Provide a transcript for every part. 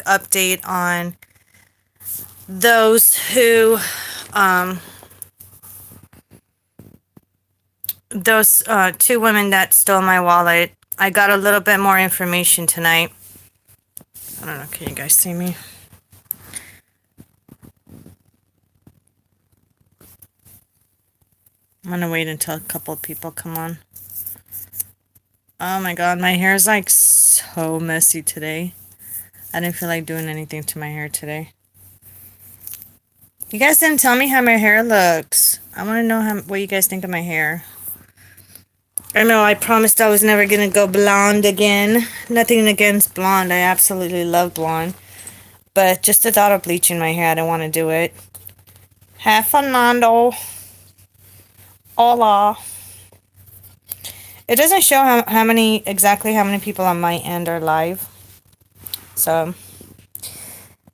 update on those who, those two women that stole my wallet. I got a little bit more information tonight. I don't know, can you guys see me? I'm gonna wait until a couple of people come on. Oh my god, my hair is like so messy today. I didn't feel like doing anything to my hair today. You guys didn't tell me how my hair looks. I want to know what you guys think of my hair. I know I promised I was never gonna go blonde again. Nothing against blonde. I absolutely love blonde. But just the thought of bleaching my hair, I don't want to do it. Have Fernando. Hola. It doesn't show exactly how many people on my end are live. So,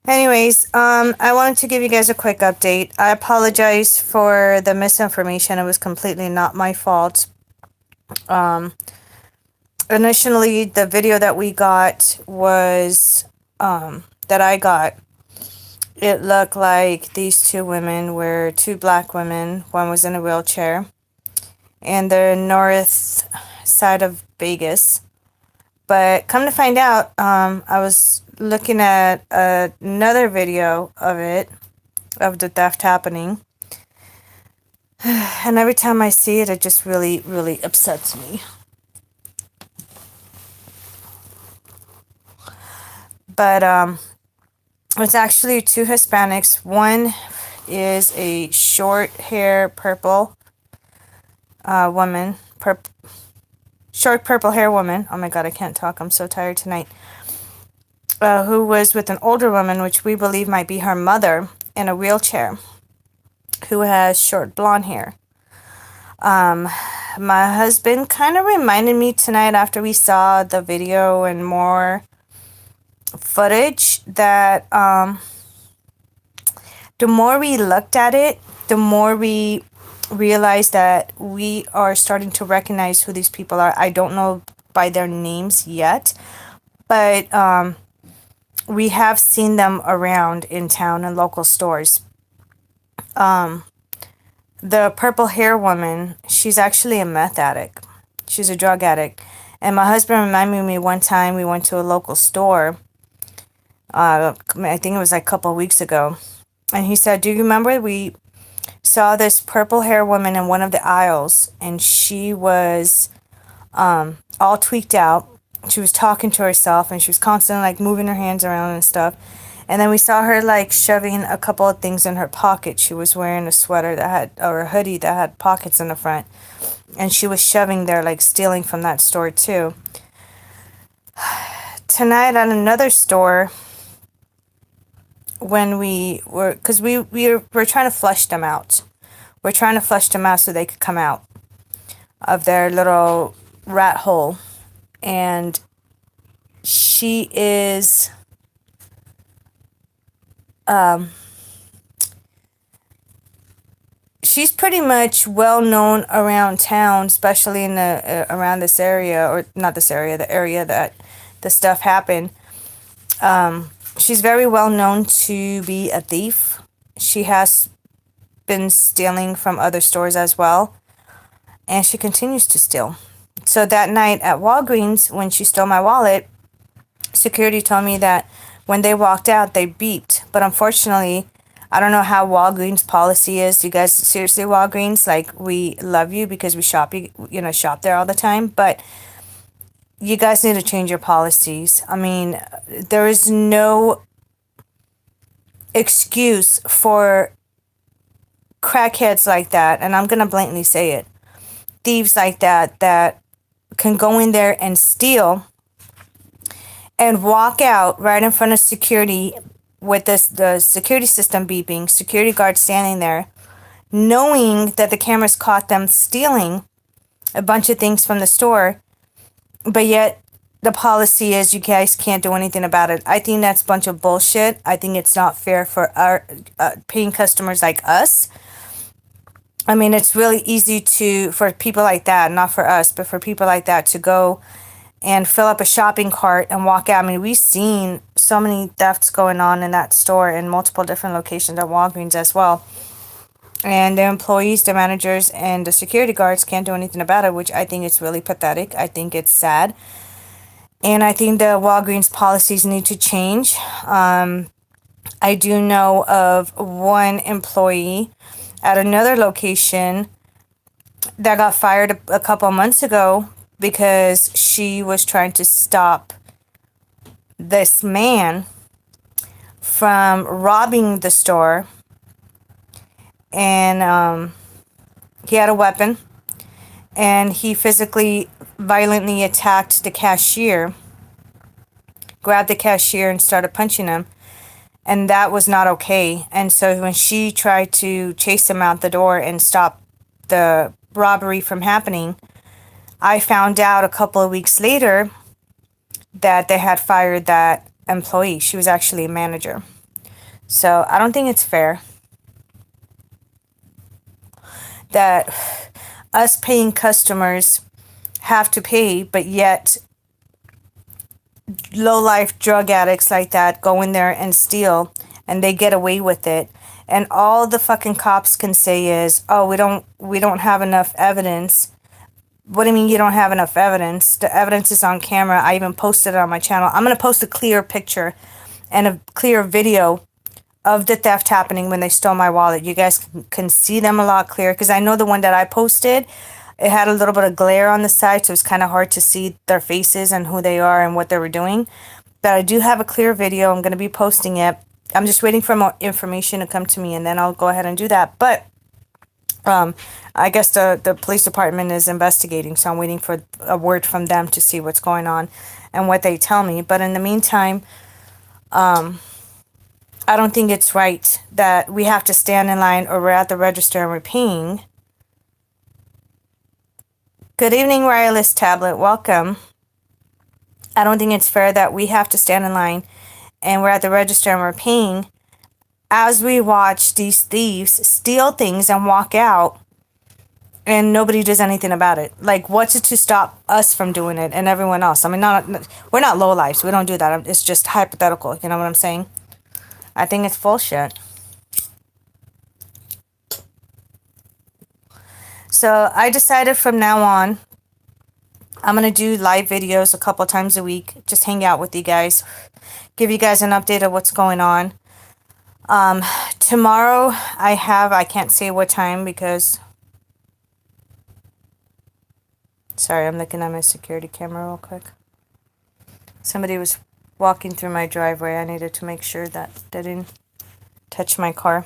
anyways, I wanted to give you guys a quick update. I apologize for the misinformation. It was completely not my fault. Initially, the video that we got was, that I got, it looked like these two women were two black women. One was in a wheelchair. And the north side of Vegas. But come to find out, I was looking at another video of it, of the theft happening. And every time I see it, it just really, really upsets me. But it's actually two Hispanics. One is a short hair purple woman. Short purple hair woman. Oh my god, I can't talk. I'm so tired tonight. Who was with an older woman, which we believe might be her mother, in a wheelchair, who has short blonde hair. My husband kind of reminded me tonight after we saw the video and more footage that the more we looked at it, the more we realized that we are starting to recognize who these people are. I don't know by their names yet, but we have seen them around in town in local stores. The purple hair woman, she's actually a meth addict. She's a drug addict. And my husband reminded me one time we went to a local store. I think it was like a couple of weeks ago. And he said, do you remember we saw this purple hair woman in one of the aisles? And she was all tweaked out. She was talking to herself and she was constantly like moving her hands around and stuff. And then we saw her like shoving a couple of things in her pocket. She was wearing a sweater that had, or a hoodie that had pockets in the front. And she was shoving there, like stealing from that store too. Tonight at another store, when we were, because we're trying to flush them out. We're trying to flush them out so they could come out of their little rat hole. And she is she's pretty much well known around town, especially in the around this area, or not this area, the area that the stuff happened. She's very well known to be a thief. She has been stealing from other stores as well, and she continues to steal. So that night at Walgreens, when she stole my wallet, security told me that when they walked out, they beeped. But unfortunately, I don't know how Walgreens policy is. You guys, seriously, Walgreens, like, we love you because we shop there all the time. But you guys need to change your policies. I mean, there is no excuse for crackheads like that. And I'm going to blatantly say it. Thieves like that can go in there and steal and walk out right in front of security with the security system beeping, security guard standing there, knowing that the cameras caught them stealing a bunch of things from the store, but yet the policy is you guys can't do anything about it. I think that's a bunch of bullshit. I think it's not fair for our paying customers like us. I mean, it's really easy for people like that, not for us, but for people like that to go and fill up a shopping cart and walk out. I mean, we've seen so many thefts going on in that store in multiple different locations at Walgreens as well. And the employees, the managers, and the security guards can't do anything about it, which I think is really pathetic. I think it's sad. And I think the Walgreens policies need to change. I do know of one employee at another location that got fired a couple months ago because she was trying to stop this man from robbing the store. And he had a weapon, and he physically, violently attacked the cashier, grabbed the cashier and started punching him. And that was not okay. And so when she tried to chase him out the door and stop the robbery from happening, I found out a couple of weeks later that they had fired that employee. She was actually a manager. So I don't think it's fair that us paying customers have to pay, but yet low-life drug addicts like that go in there and steal, and they get away with it. And all the fucking cops can say is, "Oh, we don't have enough evidence." What do you mean you don't have enough evidence? The evidence is on camera. I even posted it on my channel. I'm going to post a clear picture and a clear video of the theft happening when they stole my wallet. You guys can see them a lot clearer, because I know the one that I posted, it had a little bit of glare on the side, so it's kind of hard to see their faces and who they are and what they were doing. But I do have a clear video. I'm going to be posting it. I'm just waiting for more information to come to me, and then I'll go ahead and do that. But I guess the police department is investigating, so I'm waiting for a word from them to see what's going on and what they tell me. But in the meantime, I don't think it's right that we have to stand in line or we're at the register and we're paying. Good evening, wireless tablet. Welcome. I don't think it's fair that we have to stand in line and we're at the register and we're paying as we watch these thieves steal things and walk out, and nobody does anything about it. Like, what's it to stop us from doing it and everyone else? I mean, we're not low lives. We don't do that. It's just hypothetical. You know what I'm saying? I think it's bullshit. So I decided from now on, I'm going to do live videos a couple times a week. Just hang out with you guys. Give you guys an update of what's going on. Tomorrow I can't say what time because... Sorry, I'm looking at my security camera real quick. Somebody was walking through my driveway. I needed to make sure that they didn't touch my car.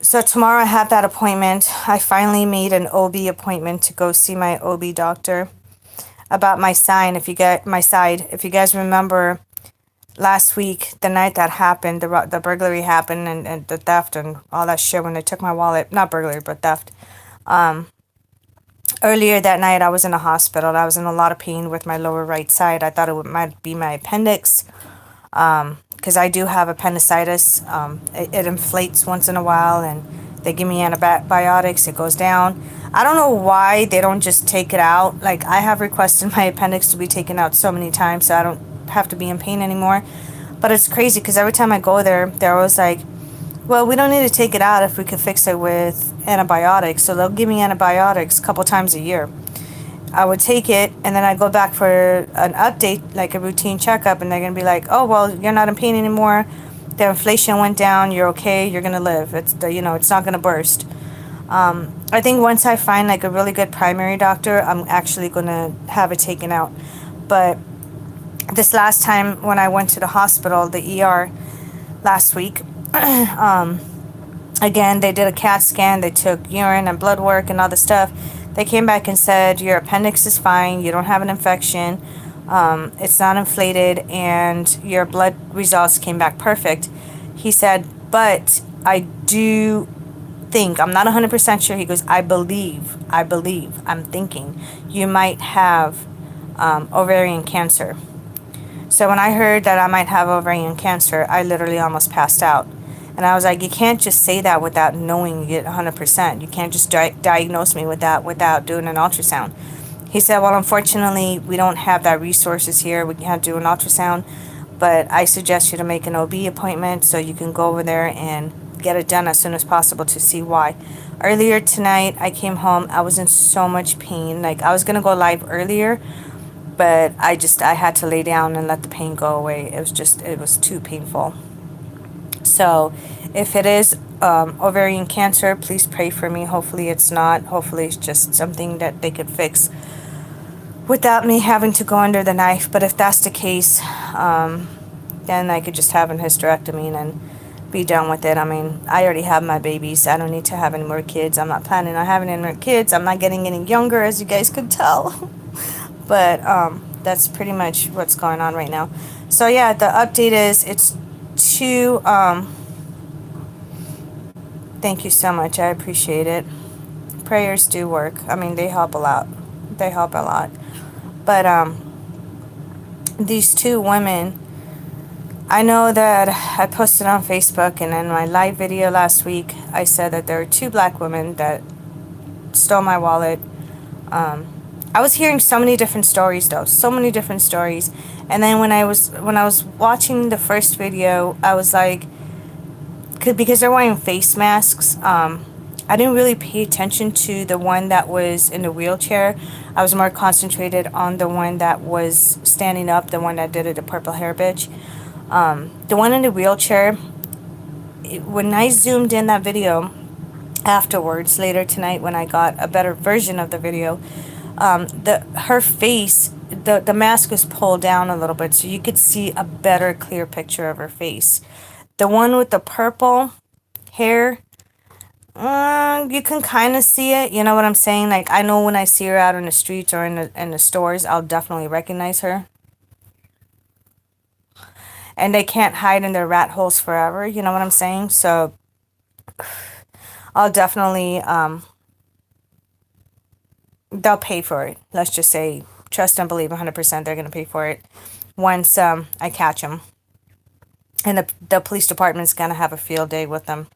So tomorrow I have that appointment. I finally made an OB appointment to go see my OB doctor about my sign. If you guys remember last week, the night that happened, the burglary happened and the theft and all that shit when they took my wallet. Not burglary, but theft. Earlier that night, I was in a hospital. I was in a lot of pain with my lower right side. I thought might be my appendix, because I do have appendicitis. It inflates once in a while, and they give me antibiotics. It goes down. I don't know why they don't just take it out. Like, I have requested my appendix to be taken out so many times so I don't have to be in pain anymore. But it's crazy because every time I go there, they're always like, well, we don't need to take it out if we could fix it with antibiotics. So they'll give me antibiotics a couple times a year. I would take it, and then I go back for an update, like a routine checkup, and they're going to be like, oh, well, you're not in pain anymore. The inflation went down. You're okay. You're going to live. It's not going to burst. I think once I find like a really good primary doctor, I'm actually going to have it taken out. But this last time when I went to the hospital, the ER last week, again, they did a CAT scan. They took urine and blood work and all the stuff. They came back and said, your appendix is fine. You don't have an infection. It's not inflated, and your blood results came back perfect. He said, but I do think, I'm not 100% sure. He goes, I'm thinking you might have ovarian cancer. So when I heard that I might have ovarian cancer, I literally almost passed out. And I was like, you can't just say that without knowing it 100%. You can't just diagnose me with that without doing an ultrasound. He said, well, unfortunately, we don't have that resources here. We can't do an ultrasound, but I suggest you to make an OB appointment so you can go over there and get it done as soon as possible to see why. Earlier tonight, I came home. I was in so much pain. Like, I was going to go live earlier, but I had to lay down and let the pain go away. It was too painful. So if it is ovarian cancer, please pray for me. Hopefully it's not. Hopefully it's just something that they could fix without me having to go under the knife. But if that's the case, then I could just have a hysterectomy and be done with it. I mean, I already have my babies. I don't need to have any more kids. I'm not planning on having any more kids. I'm not getting any younger, as you guys could tell. But that's pretty much what's going on right now. So yeah, the update is it's two. Thank you so much. I appreciate it. Prayers do work. I mean, they help a lot. They help a lot. But these two women, I know that I posted on Facebook, and in my live video last week, I said that there are two black women that stole my wallet. I was hearing so many different stories, though, so many different stories. And then when I was watching the first video, I was like, because they're wearing face masks, I didn't really pay attention to the one that was in the wheelchair. I was more concentrated on the one that was standing up, the one that did it, the purple hair bitch. The one in the wheelchair, when I zoomed in that video afterwards, later tonight when I got a better version of the video, her face, the mask was pulled down a little bit so you could see a better, clear picture of her face. The one with the purple hair, you can kind of see it. You know what I'm saying? Like, I know when I see her out in the streets or in the stores, I'll definitely recognize her. And they can't hide in their rat holes forever. You know what I'm saying? So I'll definitely, they'll pay for it. Let's just say, trust and believe 100% they're going to pay for it once I catch them. And the police department's going to have a field day with them.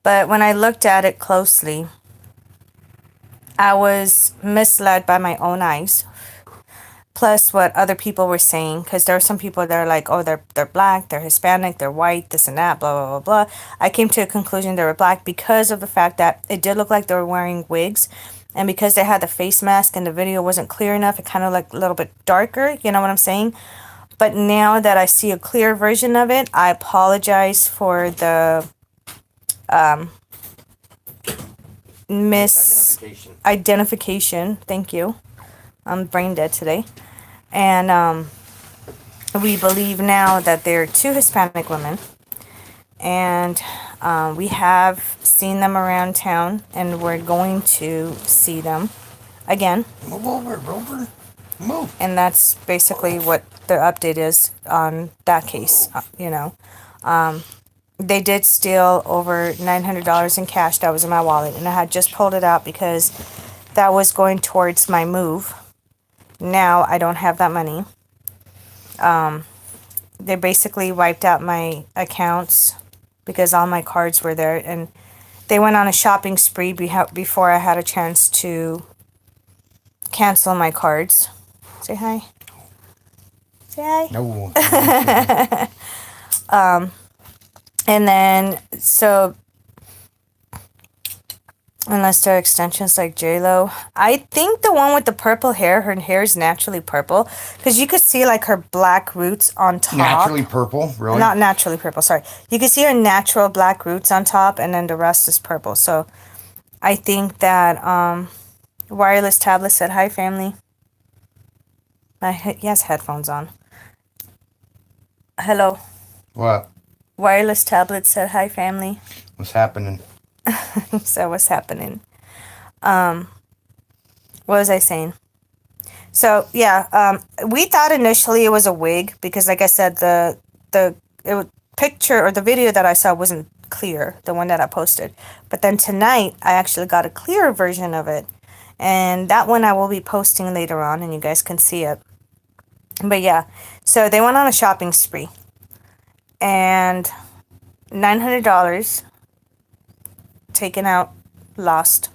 But when I looked at it closely, I was misled by my own eyes. Plus what other people were saying, because there are some people that are like, oh, they're black, they're Hispanic, they're white, this and that, blah, blah, blah, blah. I came to a conclusion they were black because of the fact that it did look like they were wearing wigs. And because they had the face mask and the video wasn't clear enough, it kind of looked a little bit darker, you know what I'm saying? But now that I see a clear version of it, I apologize for the misidentification. Thank you. I'm brain dead today. And we believe now that they're two Hispanic women. And we have seen them around town, and we're going to see them again. Move over, Rover. Move. And that's basically what the update is on that case, you know. They did steal over $900 in cash that was in my wallet, and I had just pulled it out because that was going towards my move. Now I don't have that money. They basically wiped out my accounts because all my cards were there, and they went on a shopping spree before I had a chance to cancel my cards. Say hi. Say hi. No. And then, so, unless they're extensions like J-Lo. I think the one with the purple hair, her hair is naturally purple. Because you could see, like, her black roots on top. Naturally purple? Really? Not naturally purple, sorry. You can see her natural black roots on top, and then the rest is purple. So, I think that, Wireless Tablet said, hi, family. He has headphones on. Hello. What? Wireless Tablet said, hi, family. What's happening? So what's happening? What was I saying? So yeah, we thought initially it was a wig because, like I said, picture or the video that I saw wasn't clear, the one that I posted. But then tonight I actually got a clearer version of it, and that one I will be posting later on, and you guys can see it. But yeah, so they went on a shopping spree, and $900 taken out, lost.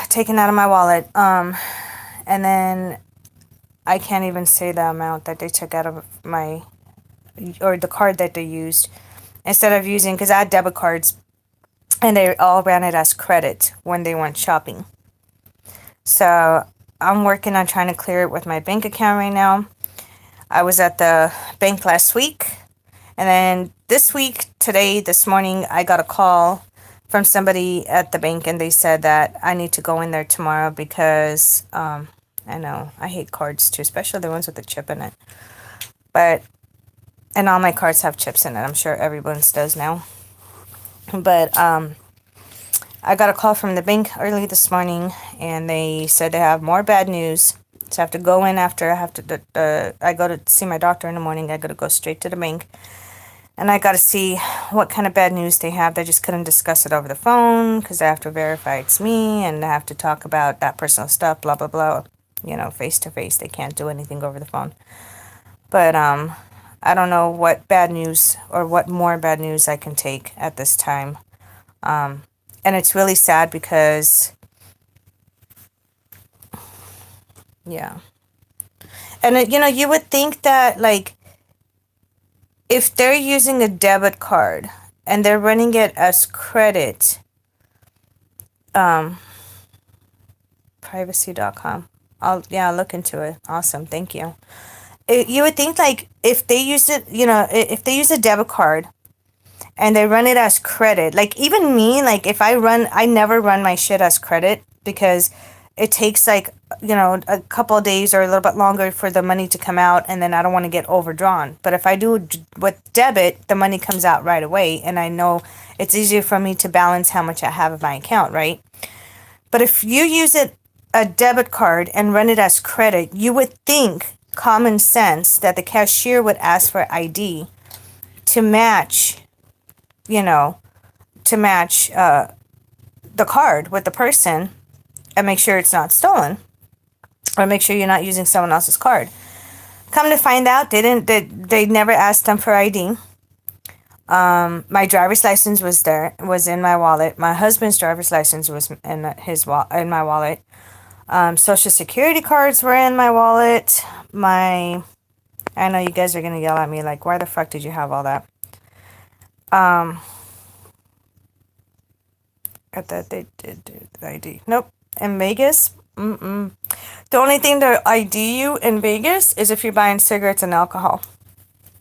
taken out of my wallet. And then I can't even say the amount that they took out of my, or the card that they used. Instead of using, because I had debit cards and they all ran it as credit when they went shopping. So I'm working on trying to clear it with my bank account right now. I was at the bank last week. And then this week, today, this morning, I got a call from somebody at the bank and they said that I need to go in there tomorrow because I know I hate cards too, especially the ones with the chip in it. But, and all my cards have chips in it. I'm sure everyone's does now. But I got a call from the bank early this morning and they said they have more bad news. So I have to go in after I go to see my doctor in the morning. I got to go straight to the bank. And I got to see what kind of bad news they have. They just couldn't discuss it over the phone because I have to verify it's me and I have to talk about that personal stuff, blah, blah, blah. You know, face to face. They can't do anything over the phone. But I don't know what bad news or what more bad news I can take at this time. And it's really sad because, yeah. And, you know, you would think that, like, if they're using a debit card and they're running it as credit, privacy.com. I'll look into it. Awesome. Thank you. You would think like if they use it, you know, if they use a debit card and they run it as credit, like even me, like if I never run my shit as credit because it takes like, you know, a couple of days or a little bit longer for the money to come out and then I don't want to get overdrawn. But if I do with debit, the money comes out right away and I know it's easier for me to balance how much I have in my account, right? But if you use a debit card and run it as credit, you would think common sense that the cashier would ask for ID to match, you know, to match the card with the person and make sure it's not stolen or make sure you're not using someone else's card. Come to find out, they never asked them for ID. My driver's license was in my wallet. My husband's driver's license was in my wallet. Social security cards were in my wallet. I know you guys are gonna yell at me like, why the fuck did you have all that? I thought they did do the ID. Nope. In Vegas, the only thing that ID you in Vegas is if you're buying cigarettes and alcohol.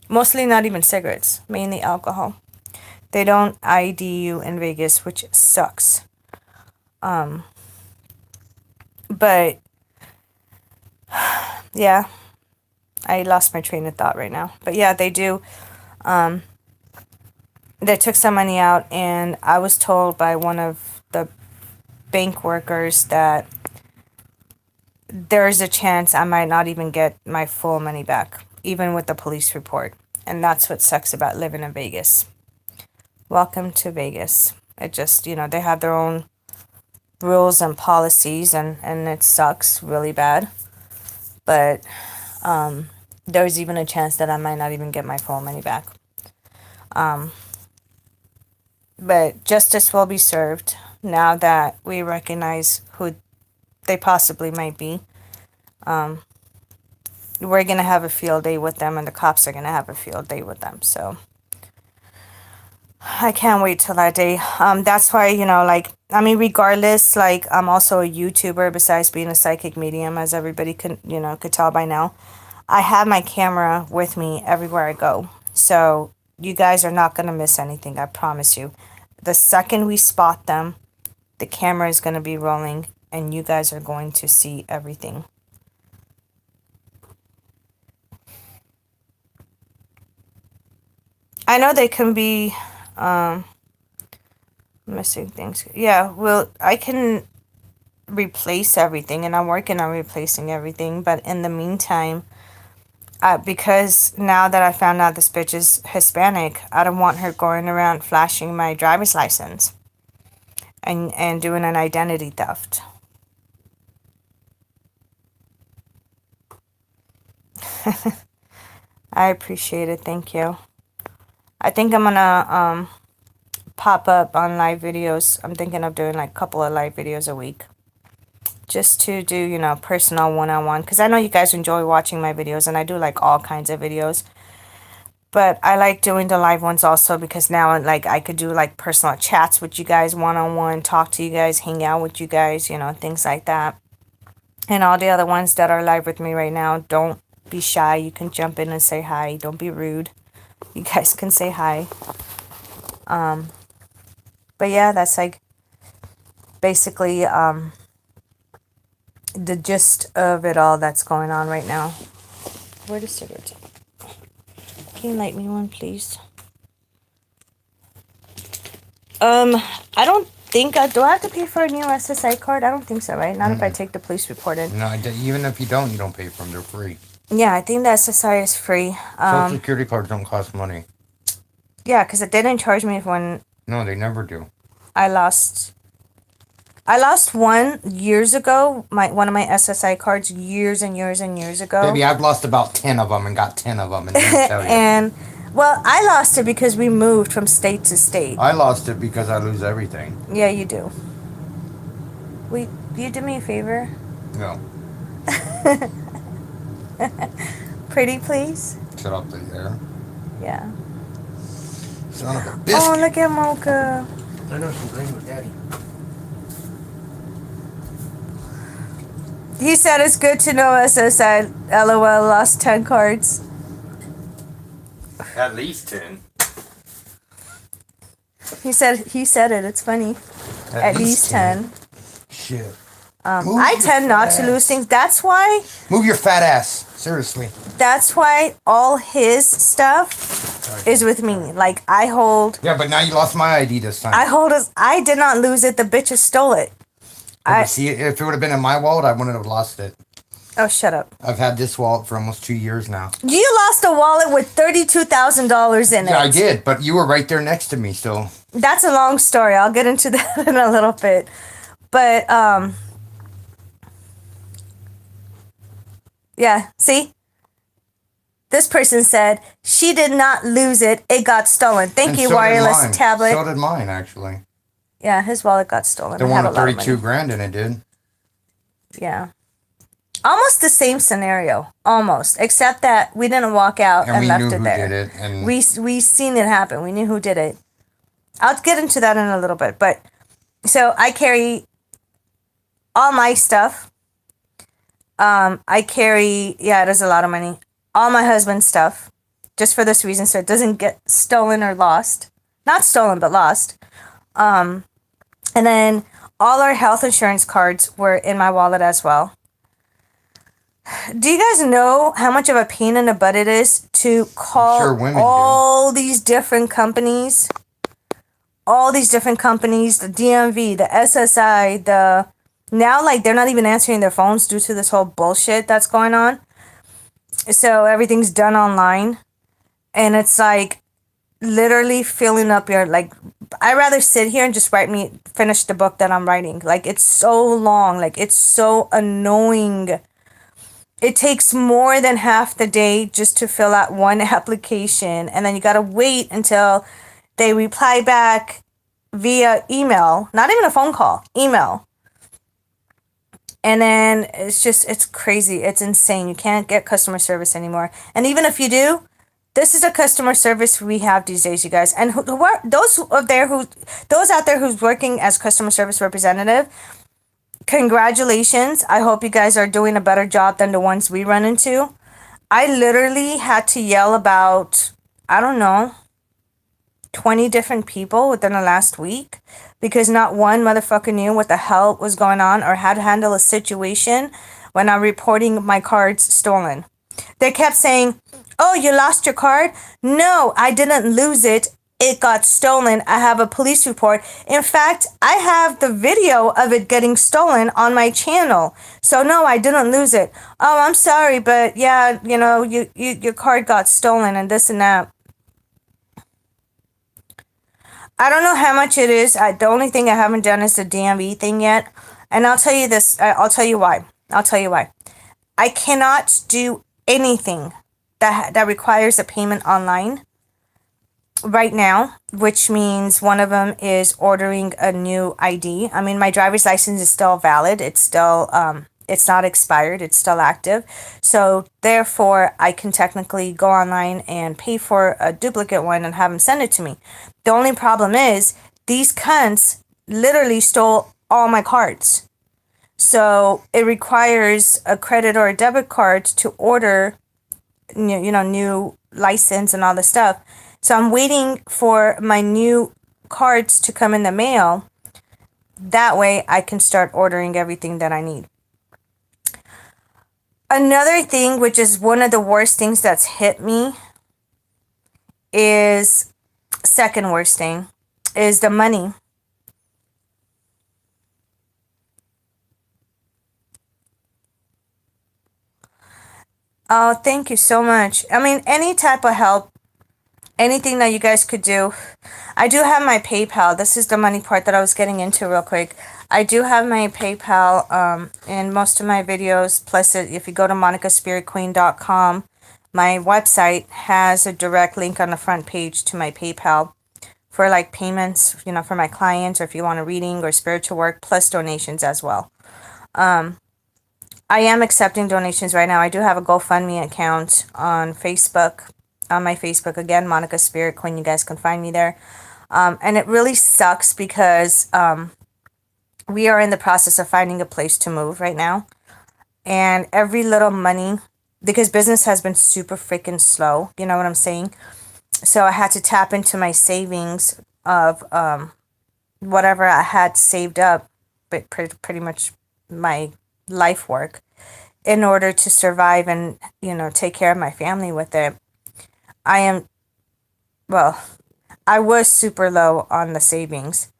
Mostly not even cigarettes, mainly alcohol. They don't ID you in Vegas, which sucks. But yeah, I lost my train of thought right now. But yeah, they do. They took some money out, and I was told by one of the bank workers that there's a chance I might not even get my full money back, even with the police report. And that's what sucks about living in Vegas. Welcome to Vegas. It just, you know, they have their own rules and policies, and it sucks really bad. But there's even a chance that I might not even get my full money back. But justice will be served now that we recognize who they possibly might be. We're going to have a field day with them, and the cops are going to have a field day with them. So I can't wait till that day. That's why, you know, like, I mean, regardless, like, I'm also a YouTuber besides being a psychic medium, as everybody could tell by now. I have my camera with me everywhere I go. So you guys are not going to miss anything, I promise you. The second we spot them, the camera is going to be rolling, and you guys are going to see everything. I know they can be missing things. Yeah, well, I can replace everything, and I'm working on replacing everything. But in the meantime, because now that I found out this bitch is Hispanic, I don't want her going around flashing my driver's license and doing an identity theft. I appreciate it. Thank you. I think I'm gonna pop up on live videos. I'm thinking of doing like a couple of live videos a week. just to do, you know, personal one-on-one, because I know you guys enjoy watching my videos, and I do like all kinds of videos. But I like doing the live ones also because now, like, I could do like personal chats with you guys one-on-one, talk to you guys, hang out with you guys, you know, things like that. And all the other ones that are live with me right now, don't be shy. You can jump in and say hi. Don't be rude. You guys can say hi. But yeah, that's like basically the gist of it all that's going on right now. Where the cigarettes? Can you light me one, please? I don't think do I have to pay for a new SSI card? I don't think so, right? Not if I take the police report in. No, even if you don't pay for them. They're free. Yeah, I think the SSI is free. Social security cards don't cost money. Yeah, because it didn't charge me when No, they never do. I lost one years ago. One of my SSI cards years and years and years ago. Baby, I've lost about 10 of them and got 10 of them. And didn't tell you. And well, I lost it because we moved from state to state. I lost it because I lose everything. Yeah, you do. You do me a favor? No. Pretty please? Shut up there. Yeah. Son of a biscuit. Oh, look at Mocha. I know she's playing with Daddy. He said it's good to know SSI. LOL, lost 10 cards. At least 10. He said it. It's funny. At least 10. Shit. I tend not to lose things. That's why Move your fat ass. Seriously. all his stuff is with me. Like, I hold... Yeah, but now you lost my ID this time. I did not lose it. The bitches stole it. See, if it would have been in my wallet, I wouldn't have lost it. Oh, shut up. I've had this wallet for almost 2 years now. You lost a wallet with $32,000 in it. Yeah, I did, but you were right there next to me, so... That's a long story. I'll get into that in a little bit. But, yeah, see? This person said she did not lose it. It got stolen. Thank And you, so did wireless mine. tablet. So did mine, actually. Yeah, his wallet got stolen. The I one had a with lot of 32 money. grand in it did. Yeah. Almost the same scenario. Almost. Except that we didn't walk out and we left knew it who there. did it. And We seen it happen. We knew who did it. I'll get into that in a little bit. But so I carry all my stuff. I carry, yeah, it is a lot of money. All my husband's stuff. Just for this reason, so it doesn't get stolen or lost. Not stolen, but lost. And then all our health insurance cards were in my wallet as well. Do you guys know how much of a pain in the butt it is to call sure women all these different companies? All these different companies, the DMV, the SSI, now, like, they're not even answering their phones due to this whole bullshit that's going on. So everything's done online. And it's like literally filling up your, like, I'd rather sit here and just finish the book that I'm writing. Like, it's so long. Like, it's so annoying. It takes more than half the day just to fill out one application. And then you got to wait until they reply back via email. Not even a phone call. Email. And then it's crazy. It's insane. You can't get customer service anymore. And even if you do, this is the customer service we have these days, you guys. And those out there who's working as customer service representative, congratulations. I hope you guys are doing a better job than the ones we run into. I literally had to yell about, I don't know, 20 different people within the last week because not one motherfucker knew what the hell was going on or how to handle a situation when I'm reporting my cards stolen. They kept saying, "Oh, you lost your card?" No, I didn't lose it. It got stolen. I have a police report. In fact, I have the video of it getting stolen on my channel. So no, I didn't lose it. Oh, I'm sorry, but yeah, you know, your card got stolen and this and that. I don't know how much it is. The only thing I haven't done is the DMV thing yet. And I'll tell you this. I'll tell you why. I cannot do anything that requires a payment online right now, which means one of them is ordering a new ID. I mean, my driver's license is still valid. It's still it's not expired. It's still active. So therefore, I can technically go online and pay for a duplicate one and have them send it to me. The only problem is these cunts literally stole all my cards. So it requires a credit or a debit card to order new license and all this stuff. So I'm waiting for my new cards to come in the mail. That way I can start ordering everything that I need. Another thing, which is one of the worst things that's hit me, is second worst thing, is the money. Oh, thank you so much. I mean, any type of help, anything that you guys could do. I do have my PayPal. This is the money part that I was getting into real quick. I do have my PayPal in most of my videos. Plus, if you go to monicaspiritqueen.com, my website has a direct link on the front page to my PayPal for like payments, for my clients, or if you want a reading or spiritual work, plus donations as well. I am accepting donations right now. I do have a GoFundMe account on Facebook. On my Facebook, again, Monica Spirit Queen. You guys can find me there. And it really sucks because we are in the process of finding a place to move right now. And every little money, because business has been super freaking slow. You know what I'm saying? So I had to tap into my savings of whatever I had saved up, but pretty much my life work, in order to survive and take care of my family with it. I was super low on the savings.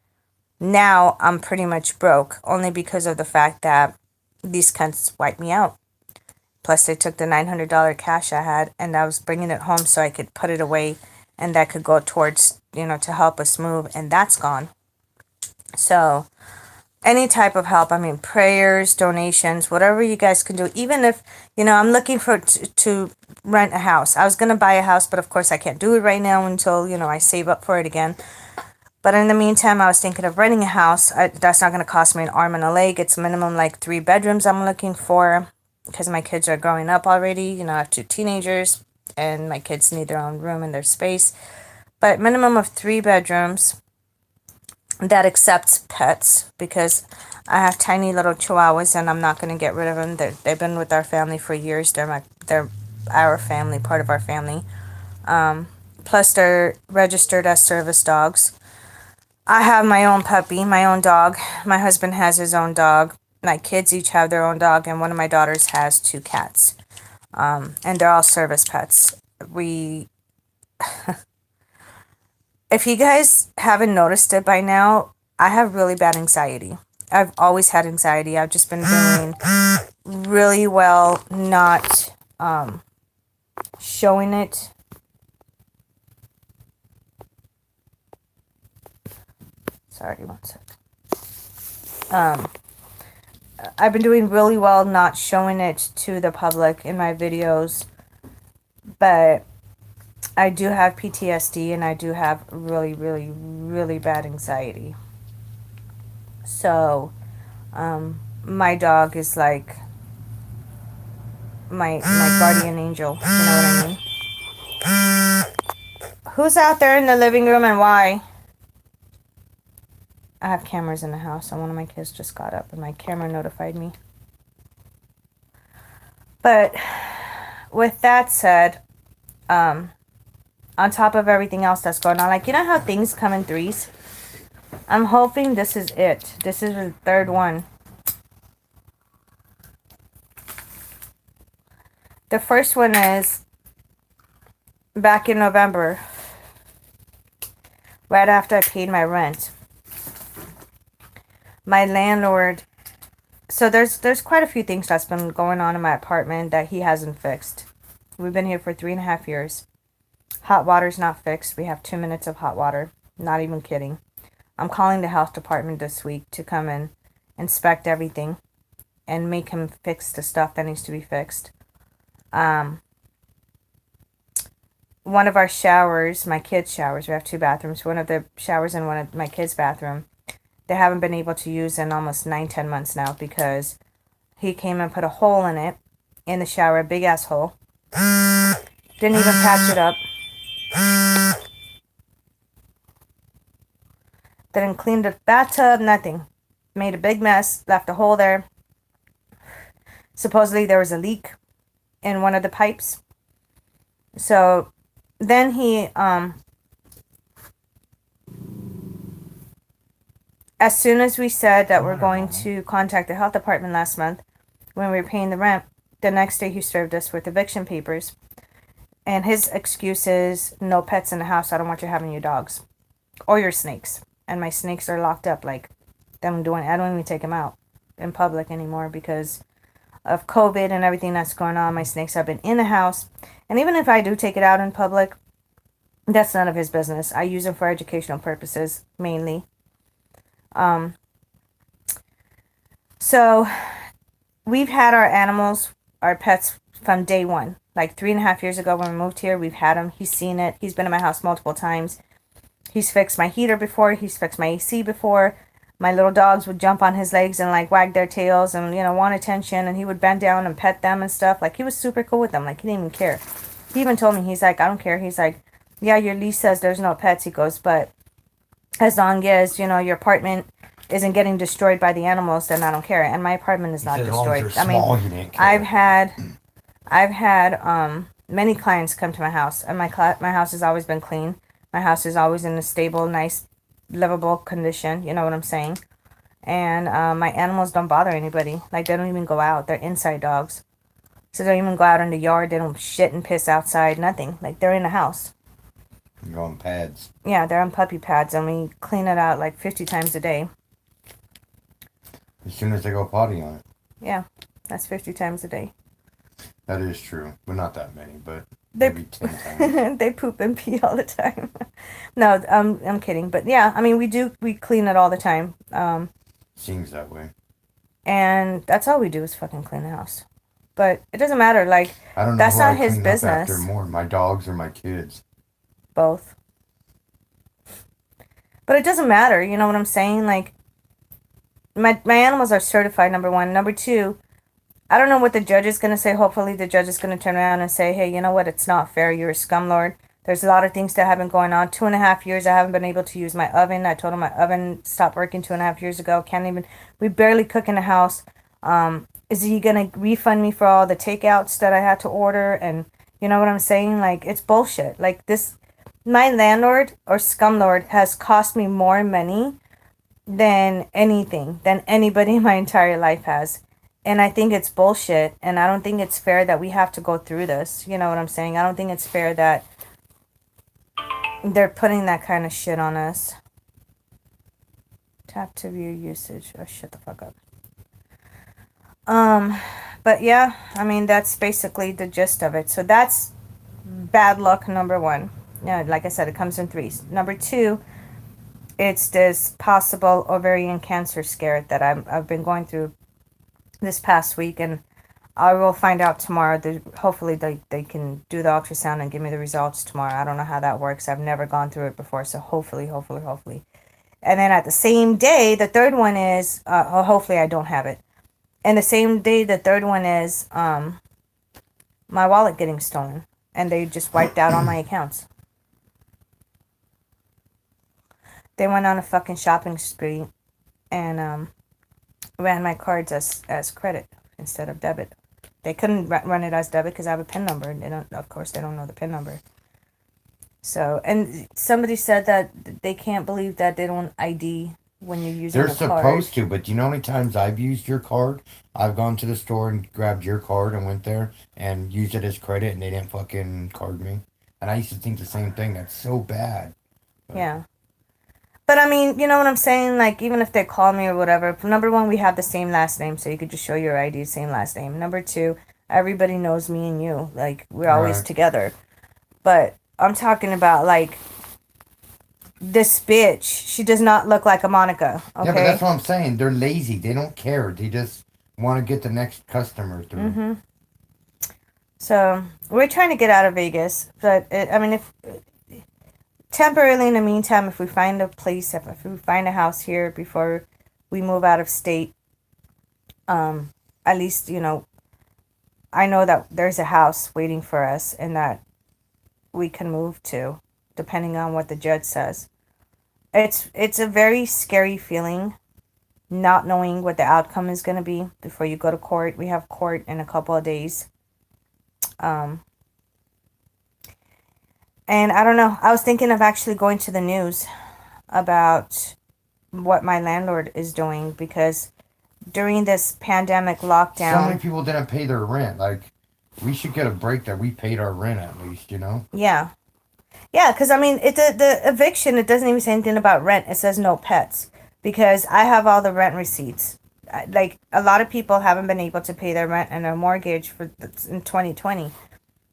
Now I'm pretty much broke, only because of the fact that these cunts wiped me out. Plus they took the $900 cash I had, and I was bringing it home so I could put it away, and that could go towards to help us move, and that's gone. So any type of help, I mean, prayers, donations, whatever you guys can do. Even if, I'm looking for to rent a house. I was going to buy a house, but of course I can't do it right now until, I save up for it again. But in the meantime, I was thinking of renting a house. That's not going to cost me an arm and a leg. It's minimum like 3 bedrooms I'm looking for, because my kids are growing up already. I have 2 teenagers, and my kids need their own room and their space. But minimum of 3 bedrooms that accepts pets, because I have tiny little chihuahuas and I'm not going to get rid of them. They've been with our family for years. They're our family, part of our family. Plus they're registered as service dogs. I have my own puppy, my own dog. My husband has his own dog. My kids each have their own dog, and one of my daughters has 2 cats. And they're all service pets. If you guys haven't noticed it by now, I have really bad anxiety. I've always had anxiety. I've just been doing really well not showing it. Sorry, one sec. I've been doing really well not showing it to the public in my videos, but I do have PTSD, and I do have really, really, really bad anxiety. So, my dog is like my guardian angel. You know what I mean? Who's out there in the living room, and why? I have cameras in the house, and one of my kids just got up, and my camera notified me. But with that said, on top of everything else that's going on, like, how things come in threes? I'm hoping this is it. This is the 3rd one. The first one is back in November, right after I paid my rent. My landlord, so there's quite a few things that's been going on in my apartment that he hasn't fixed. We've been here for 3.5 years. Hot water's not fixed. We have 2 minutes of hot water. Not even kidding. I'm calling the health department this week to come and inspect everything and make him fix the stuff that needs to be fixed. one of our showers, my kids' showers, we have two bathrooms, one of the showers in one of my kids' bathroom, they haven't been able to use in almost 9-10 months now because he came and put a hole in it in the shower, a big ass hole. Didn't even patch it up. Didn't clean the bathtub, nothing. Made a big mess, left a hole there. Supposedly there was a leak in one of the pipes. So then he, as soon as we said that we're going to contact the health department last month when we were paying the rent, the next day he served us with eviction papers. And his excuse is, no pets in the house. I don't want you having your dogs or your snakes. And my snakes are locked up. Like, I don't even take them out in public anymore because of COVID and everything that's going on. My snakes have been in the house. And even if I do take it out in public, that's none of his business. I use them for educational purposes, mainly. So we've had our animals, our pets, from day one. Like 3.5 years ago when we moved here, we've had him. He's seen it. He's been in my house multiple times. He's fixed my heater before. He's fixed my AC before. My little dogs would jump on his legs and like wag their tails and, want attention. And he would bend down and pet them and stuff. Like, he was super cool with them. Like, he didn't even care. He even told me, he's like, I don't care. He's like, yeah, your lease says there's no pets. He goes, but as long as, your apartment isn't getting destroyed by the animals, then I don't care. And my apartment is not destroyed. I've had many clients come to my house, and my house has always been clean. My house is always in a stable, nice, livable condition. You know what I'm saying? And my animals don't bother anybody. Like, they don't even go out. They're inside dogs. So they don't even go out in the yard. They don't shit and piss outside. Nothing. Like, they're in the house. You're on pads. Yeah, they're on puppy pads, and we clean it out like 50 times a day. As soon as they go potty on it. Yeah, that's 50 times a day. That is true. But not that many, but maybe 10 times. They poop and pee all the time. No, I'm kidding. But yeah, I mean, we clean it all the time. Seems that way. And that's all we do is fucking clean the house. But it doesn't matter. Like, I don't know that's who not I his clean up business. after more, my dogs or my kids. Both. But it doesn't matter. You know what I'm saying? Like, my animals are certified, number one. Number two, I don't know what the judge is going to say. Hopefully the judge is going to turn around and say, hey, you know what? It's not fair. You're a scumlord. There's a lot of things that have been going on. 2.5 years, I haven't been able to use my oven. I told him my oven stopped working 2.5 years ago. We barely cook in the house. Is he going to refund me for all the takeouts that I had to order? And you know what I'm saying? Like, it's bullshit. Like, my landlord or scumlord has cost me more money than anybody in my entire life has. And I think it's bullshit. And I don't think it's fair that we have to go through this. You know what I'm saying? I don't think it's fair that they're putting that kind of shit on us. Tap to view usage. Oh, shut the fuck up. But yeah, I mean, that's basically the gist of it. So that's bad luck number one. Yeah, like I said, it comes in threes. Number two, it's this possible ovarian cancer scare that I've been going through this past week, and I will find out tomorrow. Hopefully they can do the ultrasound and give me the results tomorrow. I don't know how that works. I've never gone through it before, so hopefully. And then at the same day, the third one is, hopefully I don't have it. And the same day, the third one is my wallet getting stolen, and they just wiped out all my accounts. They went on a fucking shopping spree and ran my cards as credit instead of debit. They couldn't run it as debit because I have a PIN number. And of course, they don't know the PIN number. So, and somebody said that they can't believe that they don't ID when you're using the card. They're supposed to, but do you know how many times I've used your card? I've gone to the store and grabbed your card and went there and used it as credit, and they didn't fucking card me. And I used to think the same thing. That's so bad. Yeah. But I mean, you know what I'm saying? Like, even if they call me or whatever, number one, we have the same last name, so you could just show your ID, same last name. Number two, everybody knows me and you. Like, we're always together. But I'm talking about, like, this bitch. She does not look like a Monica, okay? Yeah, but that's what I'm saying. They're lazy. They don't care. They just want to get the next customer through. Mm-hmm. So we're trying to get out of Vegas, but I mean, if temporarily in the meantime, if we find a place, if we find a house here before we move out of state, um, at least I know that there's a house waiting for us and that we can move to, depending on what the judge says. It's a very scary feeling not knowing what the outcome is going to be before you go to court. We have court in a couple of days. Um, and I don't know. I was thinking of actually going to the news about what my landlord is doing because during this pandemic So many lockdown, people didn't pay their rent. Like, we should get a break that we paid our rent at least, you know? yeah. Yeah, because I mean, the eviction, it doesn't even say anything about rent. It says no pets because I have all the rent receipts. Like a lot of people haven't been able to pay their rent and their mortgage in 2020.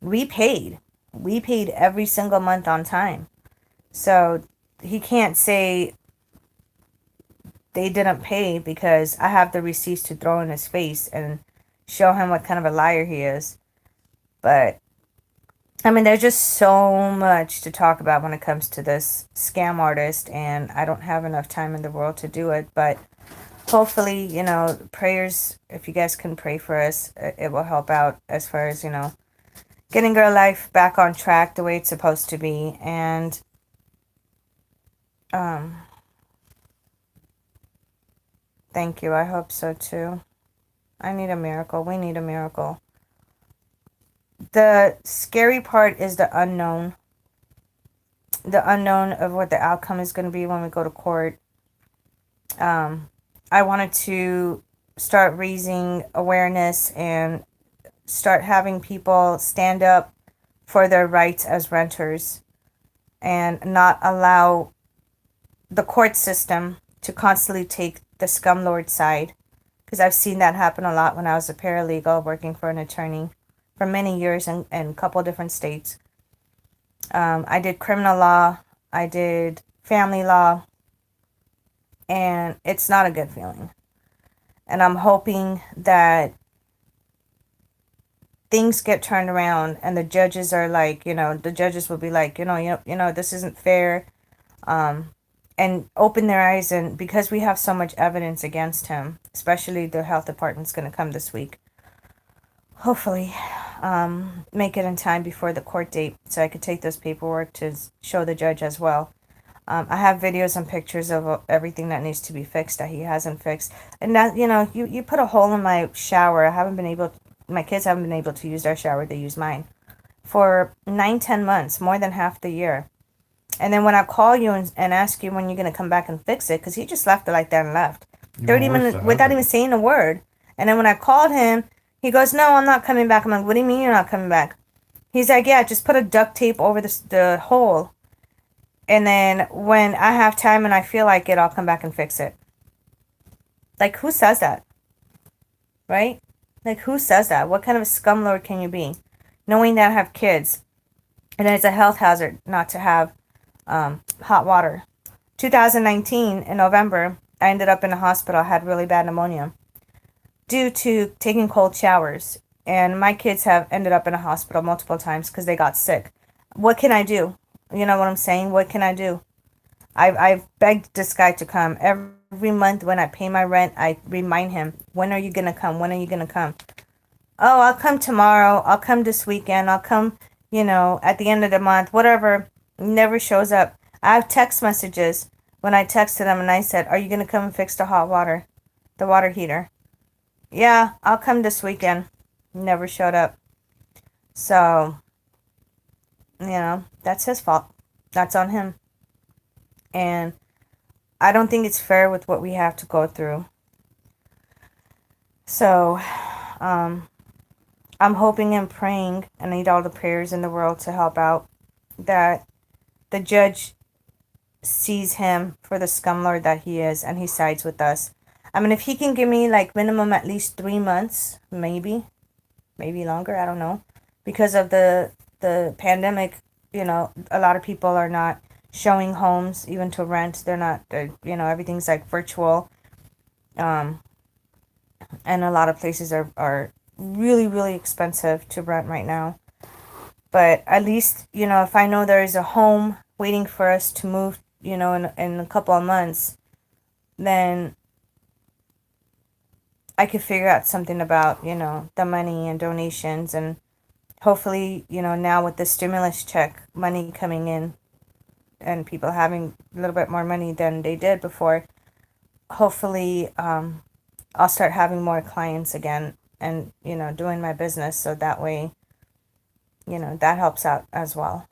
We paid. We paid every single month on time. So he can't say they didn't pay because I have the receipts to throw in his face and show him what kind of a liar he is. But I mean, there's just so much to talk about when it comes to this scam artist, and I don't have enough time in the world to do it. But hopefully, prayers, if you guys can pray for us, it will help out as far as, getting our life back on track the way it's supposed to be. And, um, thank you. I hope so too. I need a miracle. We need a miracle. The scary part is the unknown. The unknown of what the outcome is going to be when we go to court. I wanted to start raising awareness and start having people stand up for their rights as renters and not allow the court system to constantly take the scumlord side. Because I've seen that happen a lot when I was a paralegal working for an attorney for many years in a couple of different states. I did criminal law, I did family law, and it's not a good feeling. And I'm hoping that things get turned around and the judges are like, the judges will be like, this isn't fair. And open their eyes. And because we have so much evidence against him, especially the health department's going to come this week, hopefully make it in time before the court date so I could take this paperwork to show the judge as well. I have videos and pictures of everything that needs to be fixed that he hasn't fixed. And that, you put a hole in my shower. My kids haven't been able to use their shower. They use mine for 9-10 months, more than half the year. And then when I call you and ask you when you're going to come back and fix it, because he just left it like that and left. 30 minutes without even saying a word. And then when I called him, he goes, "No, I'm not coming back." I'm like, "What do you mean you're not coming back?" He's like, "Yeah, just put a duct tape over the hole. And then when I have time and I feel like it, I'll come back and fix it." Like, who says that? Right? Like, who says that? What kind of a scumlord can you be? Knowing that I have kids. And it's a health hazard not to have hot water. 2019, in November, I ended up in the hospital. I had really bad pneumonia due to taking cold showers. And my kids have ended up in a hospital multiple times because they got sick. What can I do? You know what I'm saying? What can I do? I've begged this guy to come. Every month when I pay my rent, I remind him, "When are you going to come? When are you going to come?" "Oh, I'll come tomorrow. I'll come this weekend. I'll come, at the end of the month," whatever. Never shows up. I have text messages when I texted him and I said, "Are you going to come and fix the hot water, the water heater?" "Yeah, I'll come this weekend." Never showed up. So, that's his fault. That's on him. And I don't think it's fair with what we have to go through. So, I'm hoping and praying, and I need all the prayers in the world to help out, that the judge sees him for the scumlord that he is and he sides with us. I mean, if he can give me like minimum at least 3 months, maybe longer, I don't know. Because of the pandemic, a lot of people are not showing homes even to rent. Everything's like virtual. And a lot of places are really, really expensive to rent right now. But at least, you know, if I know there is a home waiting for us to move, you know, in a couple of months, then I could figure out something about, you know, the money and donations. And hopefully, you know, now with the stimulus check money coming in and people having a little bit more money than they did before, hopefully I'll start having more clients again and, you know, doing my business. So that way, you know, that helps out as well,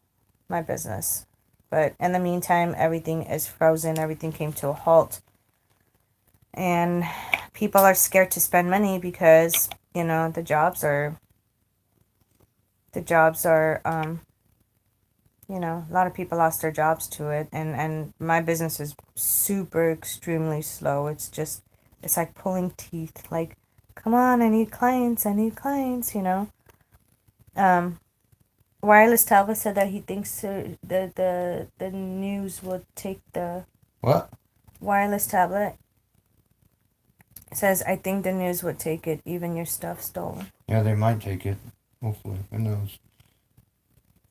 my business. But in the meantime, everything is frozen. Everything came to a halt. And people are scared to spend money because, you know, the jobs are you know, a lot of people lost their jobs to it, and my business is super extremely slow. It's like pulling teeth. Like, come on, I need clients, you know. Um Wireless Talbot said that he thinks the news will take the What? wireless tablet says I think the news would take it, even your stuff stolen. Yeah, they might take it. Hopefully. Who knows?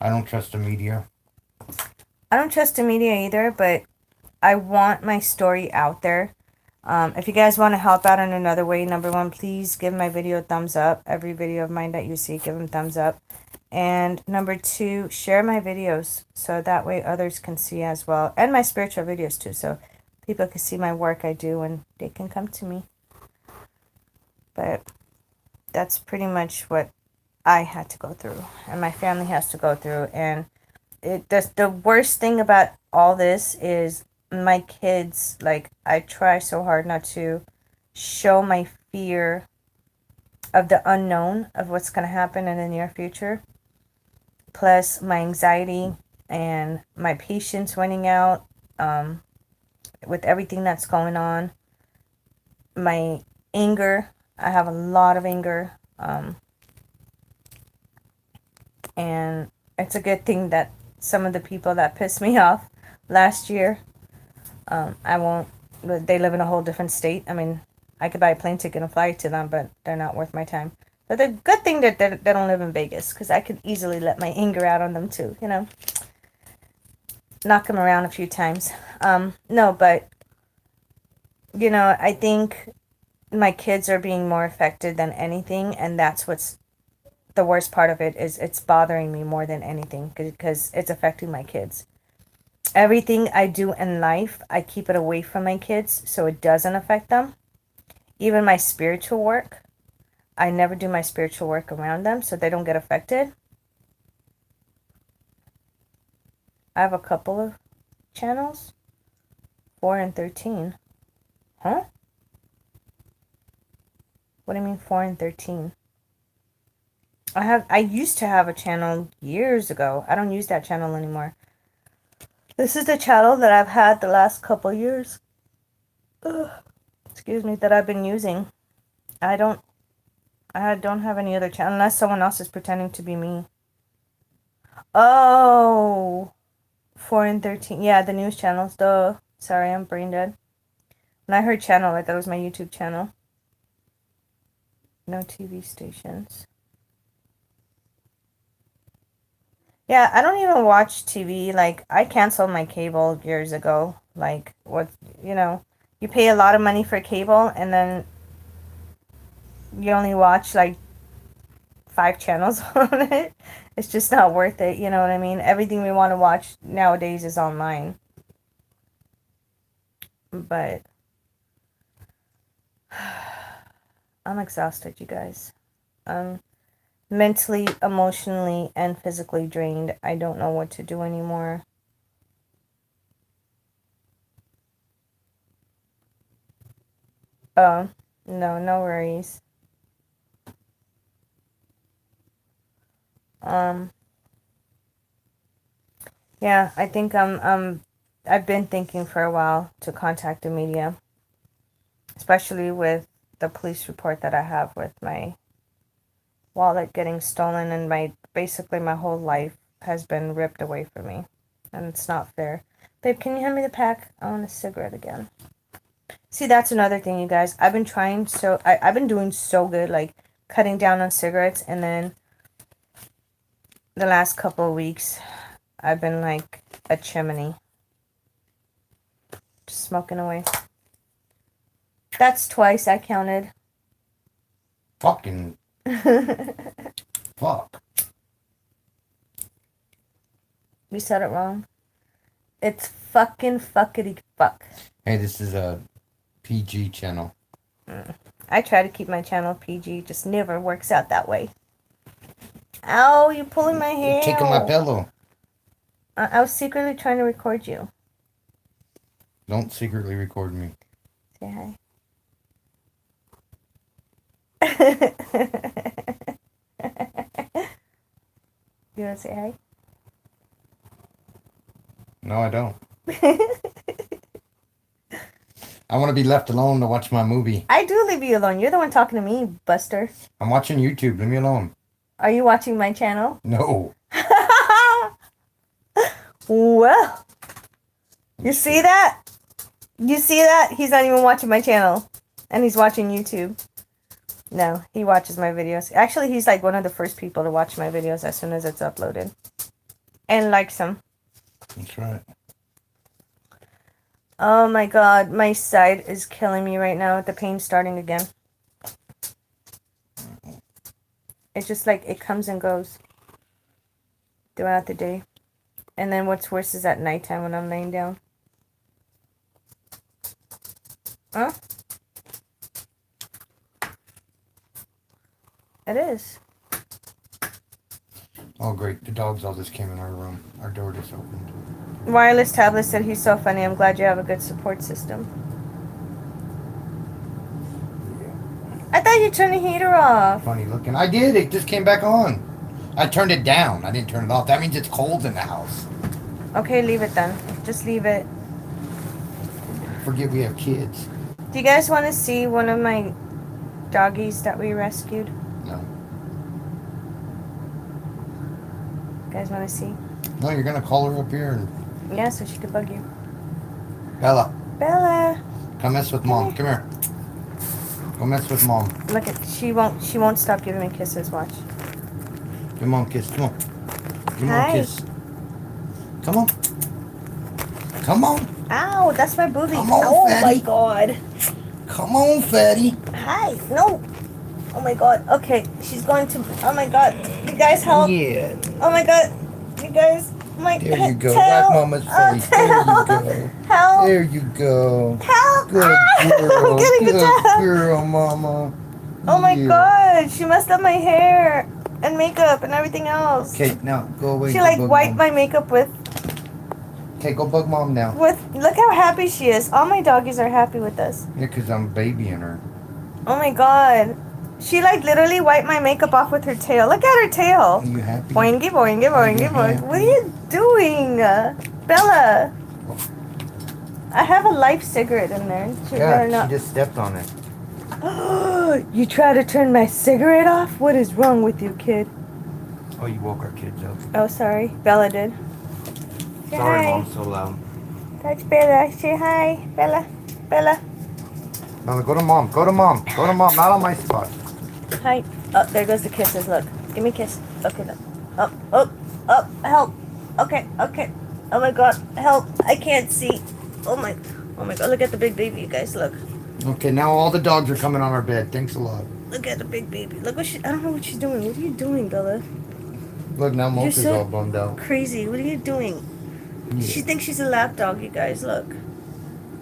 I don't trust the media. I don't trust the media either, but I want my story out there. If you guys want to help out in another way, number one, please give my video a thumbs up. Every video of mine that you see, give them thumbs up. And number two, share my videos so that way others can see as well. And my spiritual videos too, so people can see my work I do and they can come to me. But that's pretty much what I had to go through and my family has to go through. And the worst thing about all this is my kids. Like, I try so hard not to show my fear of the unknown of what's going to happen in the near future, plus my anxiety and my patience running out, with everything that's going on, my anger. I have a lot of anger, and it's a good thing that some of the people that pissed me off last year, I won't. They live in a whole different state. I mean, I could buy a plane ticket and fly to them, but they're not worth my time. But the good thing that they don't live in Vegas, because I could easily let my anger out on them too. You know, knock them around a few times. No, but you know, I think my kids are being more affected than anything, and that's what's the worst part of it. Is it's bothering me more than anything because it's affecting my kids. Everything I do in life, I keep it away from my kids so it doesn't affect them. Even my spiritual work, I never do my spiritual work around them so they don't get affected. I have a couple of channels, 4 and 13. Huh? What do you mean 4 and 13? I used to have a channel years ago. I don't use that channel anymore. This is the channel that I've had the last couple years. Ugh, excuse me, that I've been using. I don't have any other channel unless someone else is pretending to be me. Oh, 4 and 13. Yeah, the news channels. Duh. Sorry, I'm brain dead. When I heard channel, I thought it was my YouTube channel. No TV stations. Yeah, I don't even watch TV. Like, I canceled my cable years ago. Like, what, you know, you pay a lot of money for cable and then you only watch like 5 channels on it. It's just not worth it, you know what I mean? Everything we want to watch nowadays is online. But I'm exhausted, you guys. I'm mentally, emotionally, and physically drained. I don't know what to do anymore. Oh, no, no worries. Um, yeah, I think I've been thinking for a while to contact the media, especially with the police report that I have with my wallet getting stolen and basically my whole life has been ripped away from me, and it's not fair. Babe, can you hand me the pack? I want a cigarette again. See, that's another thing, you guys. I've been doing so good. Like, cutting down on cigarettes, and then the last couple of weeks, I've been like a chimney. Just smoking away. That's twice I counted. Fucking fuck. We said it wrong. It's fucking fuckity fuck. Hey, this is a PG channel. I try to keep my channel PG, just never works out that way. Ow, you're pulling my hair. You're kicking my pillow. I was secretly trying to record you. Don't secretly record me. Say hi. You want to say hi? No, I don't. I want to be left alone to watch my movie. I do leave you alone. You're the one talking to me, Buster. I'm watching YouTube. Leave me alone. Are you watching my channel? No. Well, you see that? You see that? He's not even watching my channel. And he's watching YouTube. No, he watches my videos. Actually, he's like one of the first people to watch my videos as soon as it's uploaded. And likes them. That's right. Oh my god, my side is killing me right now. The pain's starting again. It's just like it comes and goes throughout the day. And then what's worse is at nighttime when I'm laying down. Huh? It is. Oh, great. The dogs all just came in our room. Our door just opened. Wireless Tablet said he's so funny. I'm glad you have a good support system. I thought you turned the heater off. Funny looking. I did. It just came back on. I turned it down. I didn't turn it off. That means it's cold in the house. Okay, leave it then. Just leave it. Forget we have kids. Do you guys want to see one of my doggies that we rescued? No. You guys want to see? No, you're going to call her up here and... Yeah, so she could bug you. Bella, Bella! come mess with Mom. Come here. Go mess with Mom. Look at, she won't stop giving me kisses, watch. Give Mom a kiss. Come on. Give Mom Hi. a kiss. Come on. Come on. Ow, that's my booty. Come on, oh fatty. my god. Come on, fatty. Hi, no. Oh my god, okay, she's going to, oh my god. You guys help. Yeah. Oh my god. You guys, my There you go. Help. Whack Mama's face. There you go. Help. There you go. Help. Good Ah, girl. I'm getting Good attacked. girl, Mama. Oh my Yeah. god, she messed up my hair and makeup and everything else. Okay, now go away. She Go like bug wiped Mom. my makeup with, Okay, go bug Mom now. look how happy she is. All my doggies are happy with us. Yeah, because I'm babying her. Oh my god. She like literally wiped my makeup off with her tail. Look at her tail. Are you happy? Boingy, boingy, boingy, Yeah. boingy. What are you doing? Bella. I have a life cigarette in there. She better Yeah, not. she just stepped on it. You try to turn my cigarette off? What is wrong with you, kid? Oh, you woke our kids up. Oh, sorry. Bella did. Say Sorry, hi. Mom, so loud. That's Bella. Say hi, Bella. Bella. No, go to Mom. Go to Mom. Go to Mom. Not on my spot. Hi. Oh, there goes the kisses. Look. Give me a kiss. Okay, look. Oh, oh, oh, help. Okay, okay. Oh my god, help. I can't see. Oh my god, look at the big baby, you guys. Look. Okay, now all the dogs are coming on our bed. Thanks a lot. Look at the big baby. Look what she, I don't know what she's doing. What are you doing, Bella? Look, now You're Mocha's so all bummed out. crazy. What are you doing? Yeah. She thinks she's a lap dog, you guys. Look.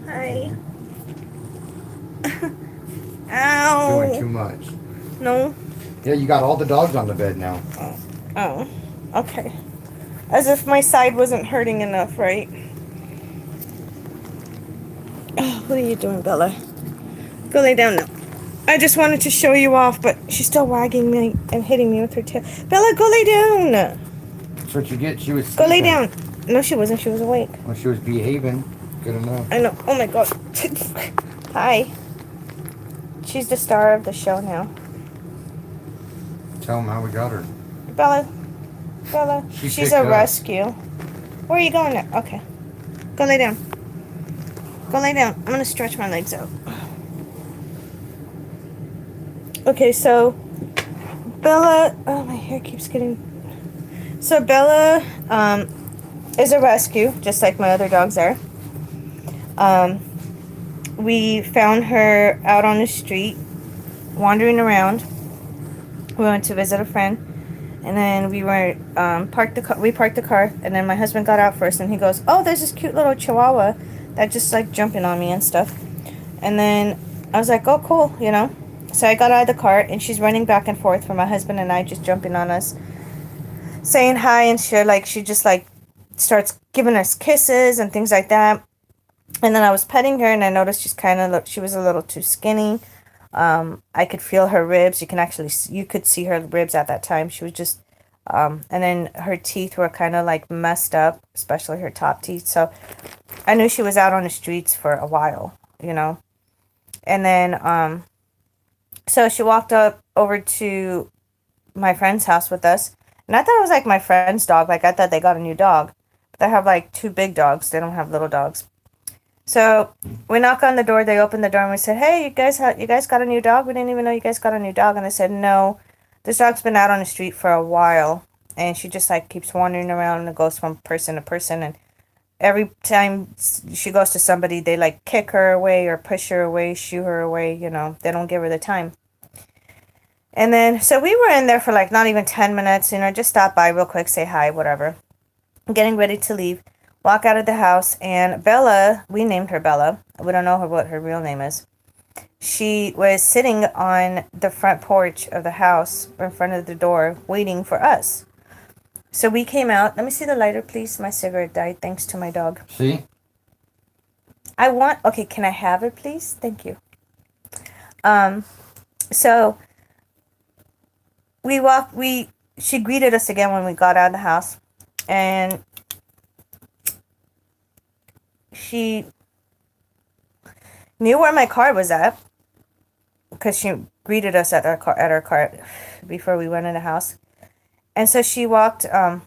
Hi. Ow. Doing too much. No. Yeah, you got all the dogs on the bed now. Oh. Okay. As if my side wasn't hurting enough, right? Oh, what are you doing, Bella? Go lay down now. I just wanted to show you off, but she's still wagging me and hitting me with her tail. Bella, go lay down. That's what you get. She was Go lay sleeping. down. No, she wasn't. She was awake. Well, she was behaving. Good enough. I know. Oh my god. Hi. She's the star of the show now. Tell them how we got her. Bella. Bella. She She's picked a up. rescue. Where are you going now? Okay. Go lay down. Go lay down. I'm going to stretch my legs out. Okay, so Bella, oh, my hair keeps getting. So Bella is a rescue, just like my other dogs are. Um, we found her out on the street, wandering around. We went to visit a friend, and then we were parked the car. We parked the car, and then my husband got out first, and he goes, "Oh, there's this cute little Chihuahua that just like jumping on me and stuff." And then I was like, "Oh, cool," you know. So I got out of the car, and she's running back and forth for my husband and I, just jumping on us, saying hi and shit. Like she just like starts giving us kisses and things like that. And then I was petting her, and I noticed she was a little too skinny. I could feel her ribs. You could see her ribs at that time. She was just, and then her teeth were kind of like messed up, especially her top teeth. So I knew she was out on the streets for a while, you know. And then, so she walked up over to my friend's house with us, and I thought it was like my friend's dog. Like I thought they got a new dog, but they have like two big dogs. They don't have little dogs. So we knock on the door. They open the door, and we said, "Hey, you guys got a new dog? We didn't even know you guys got a new dog." And they said, "No, this dog's been out on the street for a while, and she just like keeps wandering around and goes from person to person. And every time she goes to somebody, they like kick her away or push her away, shoo her away. You know, they don't give her the time." And then so we were in there for like not even 10 minutes. You know, just stop by real quick, say hi, whatever. Getting ready to leave. Walk out of the house, and Bella, we named her Bella. We don't know what her real name is. She was sitting on the front porch of the house in front of the door waiting for us. So we came out. Let me see the lighter, please. My cigarette died thanks to my dog. See? Okay, can I have it, please? Thank you. So she greeted us again when we got out of the house, and she knew where my car was at because she greeted us at our car before we went in the house. And so she ran.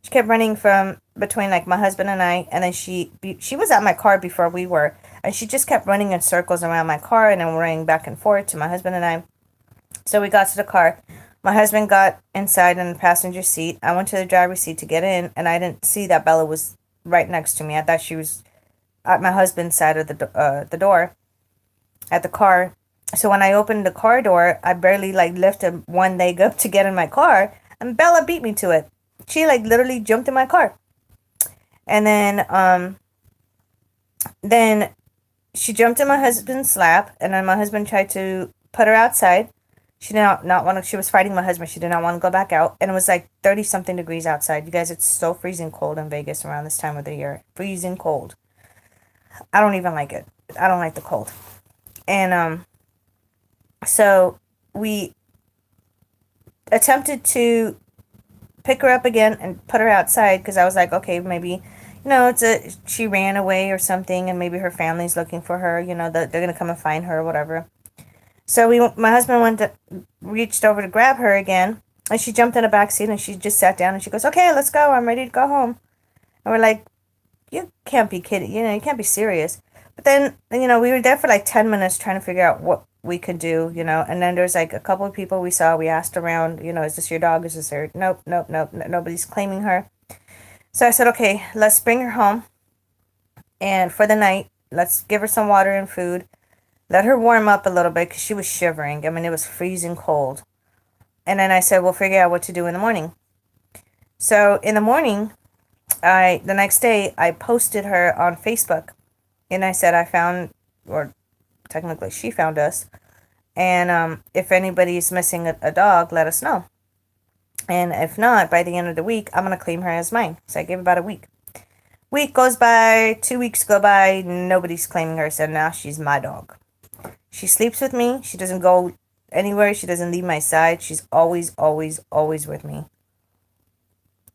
She kept running from between like my husband and I, and then she was at my car before we were, and she just kept running in circles around my car and then running back and forth to my husband and I. So we got to the car. My husband got inside in the passenger seat. I went to the driver's seat to get in, and I didn't see that Bella was right next to me. I thought she was at my husband's side of the door at the car. So when I opened the car door, I barely like lifted one leg up to get in my car, and Bella beat me to it. She like literally jumped in my car. And then she jumped in my husband's lap, and then my husband tried to put her outside. She did not want to. She was fighting my husband. She did not want to go back out, and it was like 30 something degrees outside. You guys, it's so freezing cold in Vegas around this time of the year. Freezing cold. I don't even like it. I don't like the cold. And so we attempted to pick her up again and put her outside because I was like, okay, maybe, she ran away or something, and maybe her family's looking for her. They're gonna come and find her or whatever. So my husband reached over to grab her again, and she jumped in the back seat, and she just sat down, and she goes, "Okay, let's go. I'm ready to go home." And we're like, "You can't be kidding. You can't be serious." But then, we were there for like 10 minutes trying to figure out what we could do, and then there's like a couple of people we saw. We asked around, is this your dog? Is this her? Nope. Nobody's claiming her. So I said, okay, let's bring her home. And for the night, let's give her some water and food. Let her warm up a little bit because she was shivering. I mean, it was freezing cold. And then I said, we'll figure out what to do in the morning. So in the morning, the next day, I posted her on Facebook. And I said, or technically she found us. And if anybody's missing a dog, let us know. And if not, by the end of the week, I'm going to claim her as mine. So I gave about a week. Week goes by, 2 weeks go by, nobody's claiming her. So now she's my dog. She sleeps with me. She doesn't go anywhere. She doesn't leave my side. She's always, always, always with me.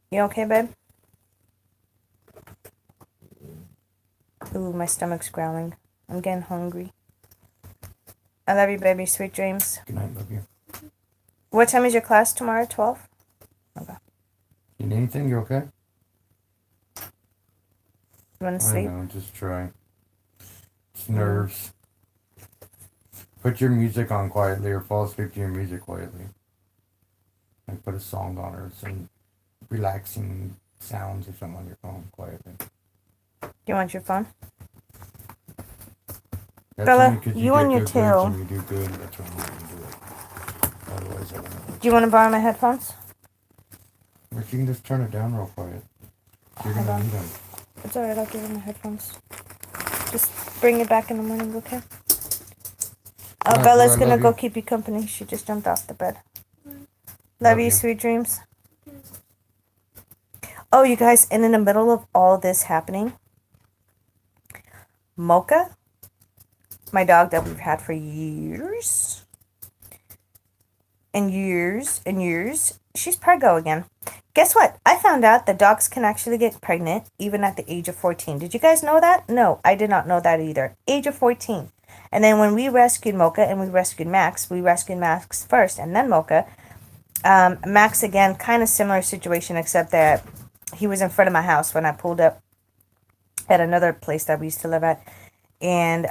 You okay, babe? Ooh, my stomach's growling. I'm getting hungry. I love you, baby. Sweet dreams. Good night, love you. What time is your class tomorrow? 12? Okay. You need anything? You okay? You want to sleep? I know, just try. It's nerves. Put your music on quietly or fall asleep to your music quietly. Like put a song on or some relaxing sounds or something on your phone quietly. You want your phone? That's Bella, only because you get and your good tail. grades and you do good. That's when you can do it. Otherwise, I don't know. Do you want to borrow my headphones? Or you can just turn it down real quiet. You're Hold gonna on. need them. It's alright, I'll give you my headphones. Just bring it back in the morning, okay? Oh, Alright, Bella's I gonna love go you. keep you company. She just jumped off the bed. Love Love you, you. sweet dreams. Oh, you guys, and in the middle of all this happening, Mocha, my dog that we've had for years and years and years, she's preggo again. Guess what? I found out that dogs can actually get pregnant even at the age of 14. Did you guys know that? No, I did not know that either. Age of 14. And then when we rescued Mocha and we rescued Max first and then Mocha. Max, again, kind of similar situation, except that he was in front of my house when I pulled up at another place that we used to live at. And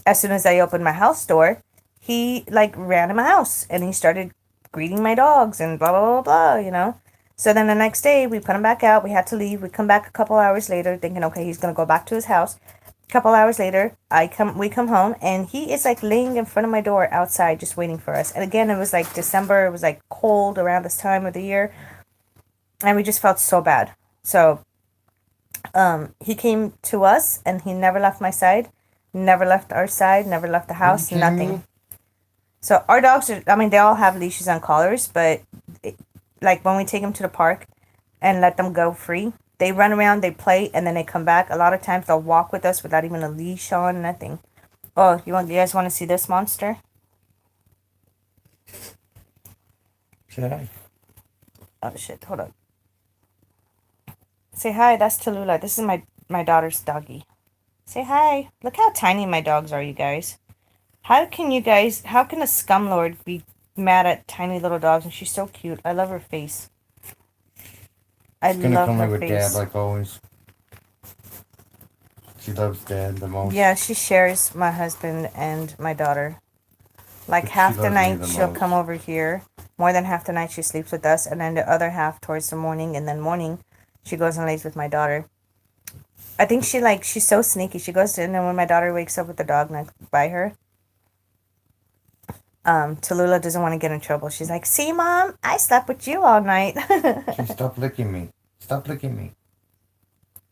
as soon as I opened my house door, he like ran in my house and he started greeting my dogs and blah, blah, blah, blah, you know. So then the next day we put him back out. We had to leave. We come back a couple hours later thinking, okay, he's going to go back to his house. A couple hours later, we come home and he is like laying in front of my door outside just waiting for us. And again, it was like December. It was like cold around this time of the year. And we just felt so bad. So he came to us and he never left my side, never left our side, never left the house, nothing. So our dogs are, I mean, they all have leashes and collars, but like when we take them to the park and let them go free, they run around, they play, and then they come back. A lot of times they'll walk with us without even a leash on, nothing. Oh, you guys want to see this monster? Say hi. Oh shit, hold on. Say hi, that's Tallulah. This is my daughter's doggy. Say hi. Look how tiny my dogs are, you guys. How can a scumlord be mad at tiny little dogs? And she's so cute. I love her face. She's gonna love come her in with face. Dad like always. She loves Dad the most. Yeah, she shares my husband and my daughter. Like But she half the loves me night the she'll most. come over here. More than half the night she sleeps with us, and then the other half towards the morning, and then morning she goes and lays with my daughter. I think she's so sneaky. She goes in, and when my daughter wakes up with the dog next by her, Tallulah doesn't want to get in trouble. She's like, "See, Mom, I slept with you all night." Stop licking me. Stop licking me.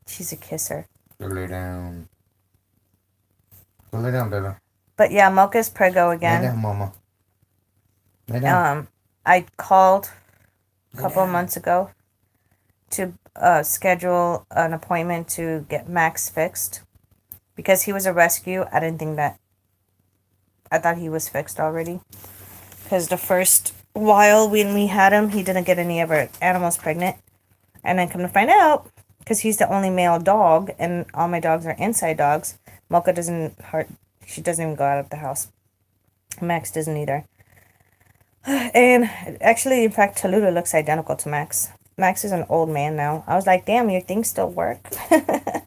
She's a kisser. Go lay down. Go lay down, Bella. But yeah, Mocha's preggo Lay again. down, Mama. Lay down. I called a couple of months ago to schedule an appointment to get Max fixed because he was a rescue. I thought he was fixed already because the first while when we had him, he didn't get any of our animals pregnant, and then come to find out, because he's the only male dog and all my dogs are inside dogs, Mocha she doesn't even go out of the house. Max doesn't either. And actually, in fact, Tallulah looks identical to Max. Max is an old man now. I was like, damn, your things still work. I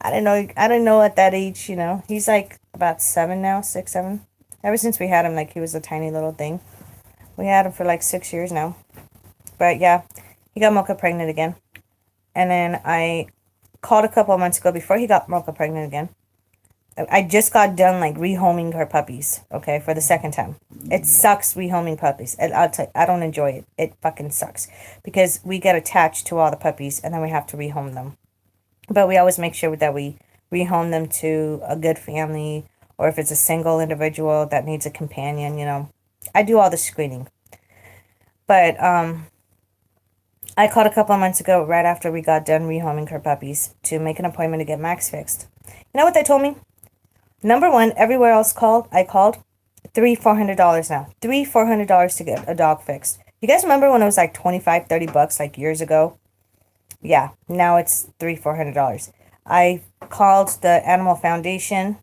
didn't know at that age, you know. He's like about 7 now, 6, 7. Ever since we had him, like he was a tiny little thing. We had him for like 6 years now. But yeah, he got Mocha pregnant again. And then I called a couple of months ago before he got Mocha pregnant again. I just got done like rehoming her puppies, okay, for the second time. It sucks rehoming puppies. And I'll tell you, I don't enjoy it. It fucking sucks. Because we get attached to all the puppies and then we have to rehome them. But we always make sure that we rehome them to a good family, or if it's a single individual that needs a companion, you know. I do all the screening. But I called a couple of months ago right after we got done rehoming her puppies to make an appointment to get Max fixed. You know what they told me? Number one, everywhere else I called, $400 now. $400 to get a dog fixed. You guys remember when it was like $25-$30 like years ago? Yeah, now it's $400. I called the Animal Foundation,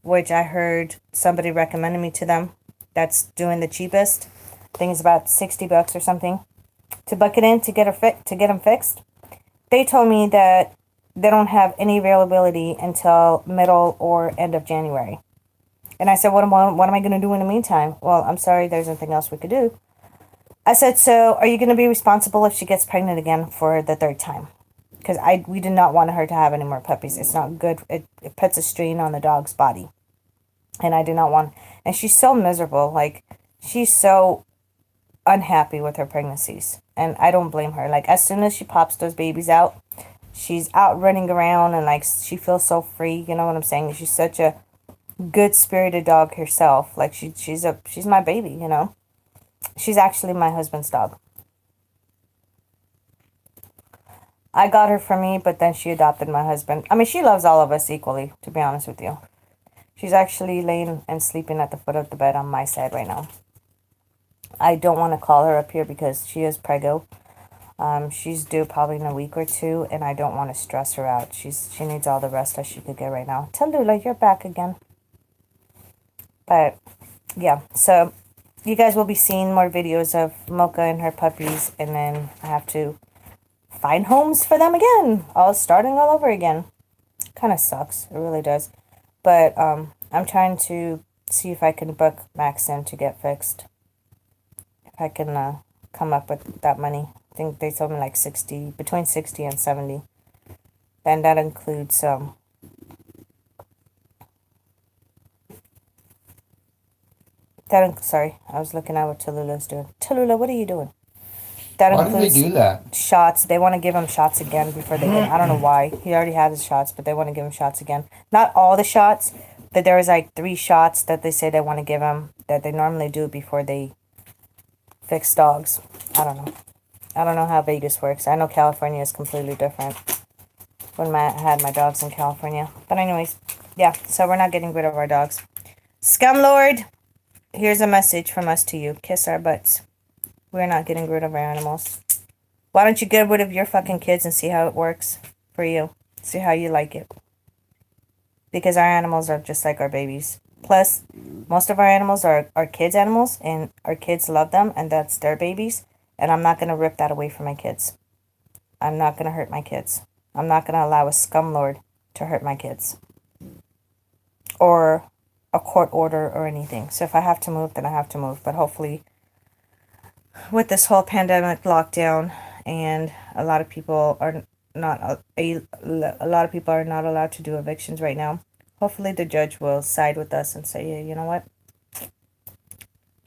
which I heard somebody recommended me to them. That's doing the cheapest. I think it's about $60 or something to book it in to get them fixed. They told me that they don't have any availability until middle or end of January. And I said, what am I going to do in the meantime? Well, I'm sorry, there's nothing else we could do. I said, so are you going to be responsible if she gets pregnant again for the third time? Because we did not want her to have any more puppies. It's not good. It puts a strain on the dog's body. And I did not want, and she's so miserable. Like, she's so unhappy with her pregnancies. And I don't blame her. Like, as soon as she pops those babies out, she's out running around and like she feels so free. You know what I'm saying? She's such a good spirited dog herself. Like she's my baby, you know. She's actually my husband's dog. I got her for me, but then she adopted my husband. I mean, she loves all of us equally, to be honest with you. She's actually laying and sleeping at the foot of the bed on my side right now. I don't want to call her up here because she is preggo. She's due probably in a week or two, and I don't want to stress her out. She needs all the rest that she could get right now. Tallulah, you're back again. But yeah, so you guys will be seeing more videos of Mocha and her puppies, and then I have to find homes for them again, starting all over again. Kind of sucks, it really does. But I'm trying to see if I can book Max in to get fixed. If I can come up with that money. I think they told me like 60, between 60 and 70. And that includes sorry, I was looking at what Tallulah's doing. Tallulah, what are you doing? That Why do they do that? Shots. They want to give him shots again before they get. I don't know why. He already had his shots, but they want to give him shots again. Not all the shots, but there was like 3 shots that they say they want to give him that they normally do before they fix dogs. I don't know. I don't know how Vegas works. I know California is completely different when I had my dogs in California. But anyways, yeah, so we're not getting rid of our dogs. Scumlord, here's a message from us to you. Kiss our butts. We're not getting rid of our animals. Why don't you get rid of your fucking kids and see how it works for you? See how you like it. Because our animals are just like our babies. Plus, most of our animals are our kids' animals, and our kids love them, and that's their babies. And I'm not going to rip that away from my kids. I'm not going to hurt my kids. I'm not going to allow a scumlord to hurt my kids. Or a court order or anything. So if I have to move, then I have to move. But hopefully, with this whole pandemic lockdown, and a lot of people are not a lot of people are not allowed to do evictions right now. Hopefully the judge will side with us and say, yeah, you know what?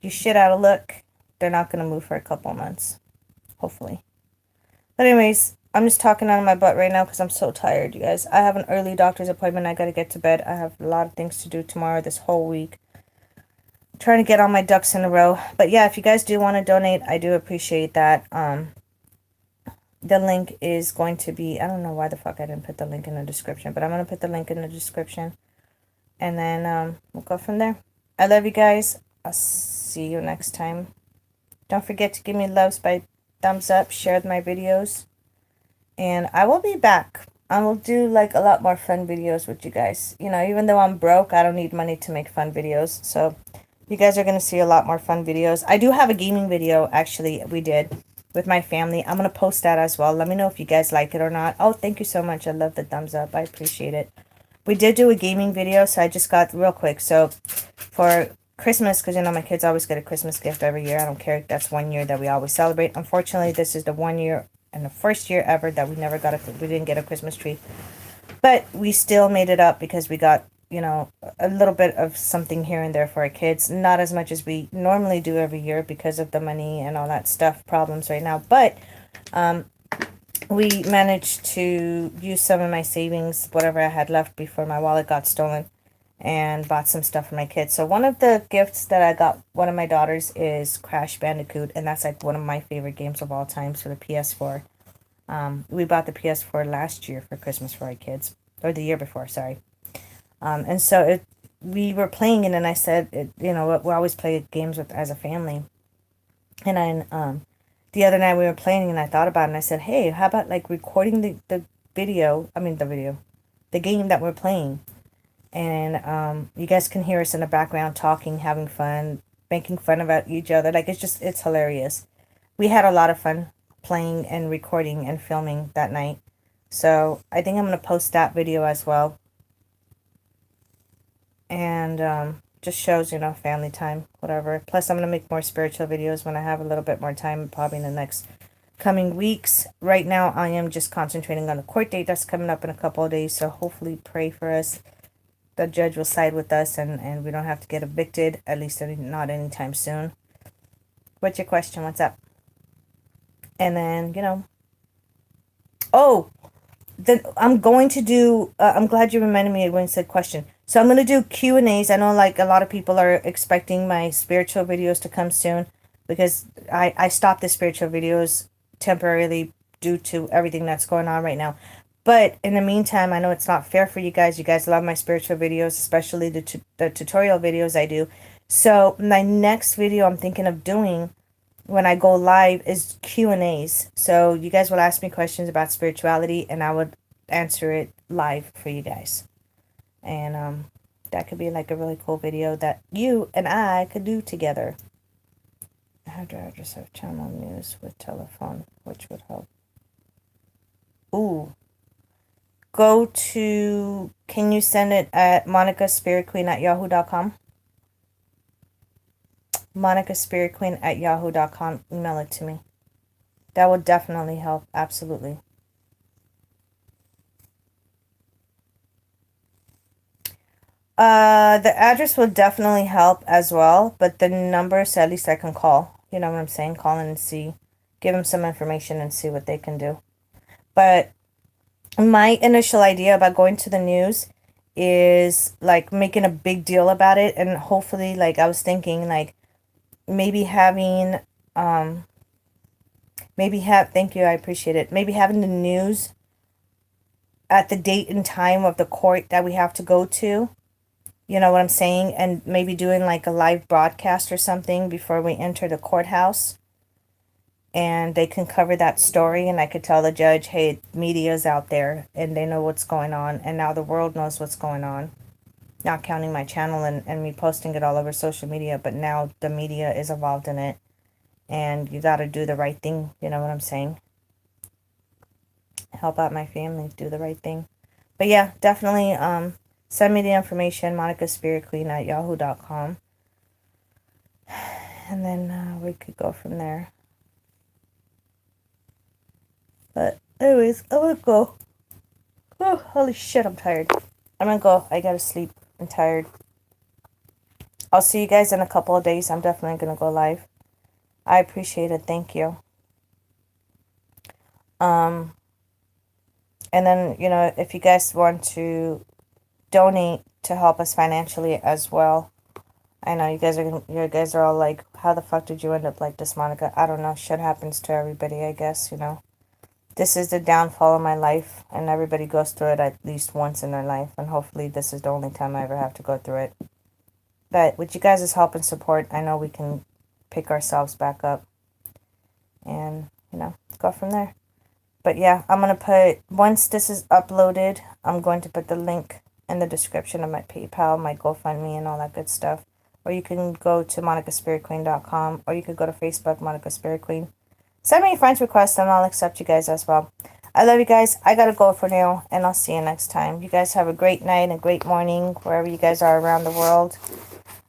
You shit out of luck. They're not going to move for a couple of months. Hopefully. But anyways, I'm just talking out of my butt right now because I'm so tired, you guys. I have an early doctor's appointment. I got to get to bed. I have a lot of things to do tomorrow, this whole week. I'm trying to get all my ducks in a row. But yeah, if you guys do want to donate, I do appreciate that. The link is going to be, I don't know why the fuck I didn't put the link in the description, but I'm going to put the link in the description. And then we'll go from there. I love you guys. I'll see you next time. Don't forget to give me loves by thumbs up, share my videos. And I will be back. I will do like a lot more fun videos with you guys. You know, even though I'm broke, I don't need money to make fun videos. So you guys are going to see a lot more fun videos. I do have a gaming video, actually, we did with my family. I'm going to post that as well. Let me know if you guys like it or not. Oh, thank you so much. I love the thumbs up. I appreciate it. We did do a gaming video, so I just got real quick. So for Christmas, because you know my kids always get a Christmas gift every year. I don't care if that's 1 year that we always celebrate. Unfortunately, this is the 1 year and the first year ever that we didn't get a Christmas tree. But we still made it up because we got, you know, a little bit of something here and there for our kids. Not as much as we normally do every year because of the money and all that stuff problems right now. But we managed to use some of my savings, whatever I had left before my wallet got stolen, and bought some stuff for my kids. So one of the gifts that I got one of my daughters is Crash Bandicoot, and that's like one of my favorite games of all time for the PS4. We bought the PS4 last year for Christmas for our kids, or the year before, sorry. And so we were playing it, and I said, you know, we always play games as a family. And then the other night we were playing, and I thought about it, and I said, hey, how about like recording the game that we're playing. And you guys can hear us in the background talking, having fun, making fun about each other. Like, it's hilarious. We had a lot of fun playing and recording and filming that night. So I think I'm going to post that video as well. And just shows, you know, family time, whatever. Plus, I'm going to make more spiritual videos when I have a little bit more time, probably in the next coming weeks. Right now, I am just concentrating on the court date that's coming up in a couple of days. So hopefully pray for us. The judge will side with us and we don't have to get evicted, at least not anytime soon. What's your question? What's up? And then, you know, oh, then I'm going to do, I'm glad you reminded me when you said question. So I'm going to do Q&As. I know like a lot of people are expecting my spiritual videos to come soon because I stopped the spiritual videos temporarily due to everything that's going on right now. But in the meantime, I know it's not fair for you guys. You guys love my spiritual videos, especially the tutorial videos I do. So my next video I'm thinking of doing when I go live is Q&As. So you guys will ask me questions about spirituality and I would answer it live for you guys. And that could be like a really cool video that you and I could do together. How do I address of channel news with telephone, which would help? Ooh. Go to, can you send it at monicaspiritqueen@yahoo.com? monicaspiritqueen@yahoo.com. Email it to me. That would definitely help. Absolutely. The address will definitely help as well, but the number, so at least I can call. You know what I'm saying? Call in and see. Give them some information and see what they can do. But my initial idea about going to the news is like making a big deal about it, and hopefully, like I was thinking, like maybe having thank you, I appreciate it, maybe having the news at the date and time of the court that we have to go to, you know what I'm saying, and maybe doing like a live broadcast or something before we enter the courthouse, and they can cover that story, and I could tell the judge, hey, media's out there and they know what's going on, and now the world knows what's going on. Not counting my channel and me posting it all over social media, but now the media is involved in it. And you got to do the right thing. You know what I'm saying? Help out my family. Do the right thing. But yeah, definitely send me the information. monicaspiritqueen@yahoo.com. And then we could go from there. But anyways, I'm going to go. Oh, holy shit, I'm tired. I'm going to go. I got to sleep. I'm tired. I'll see you guys in a couple of days. I'm definitely going to go live. I appreciate it. Thank you. And then, you know, if you guys want to donate to help us financially as well. I know you guys are all like, how the fuck did you end up like this, Monica? I don't know. Shit happens to everybody, I guess, you know. This is the downfall of my life, and everybody goes through it at least once in their life, and hopefully this is the only time I ever have to go through it. But with you guys' help and support, I know we can pick ourselves back up and, you know, go from there. But yeah, I'm going to put, once this is uploaded, I'm going to put the link in the description of my PayPal, my GoFundMe, and all that good stuff. Or you can go to monicaspiritqueen.com, or you could go to Facebook, Monica Spirit Queen. Send me a friend's request and I'll accept you guys as well. I love you guys. I gotta go for now, and I'll see you next time. You guys have a great night and a great morning wherever you guys are around the world.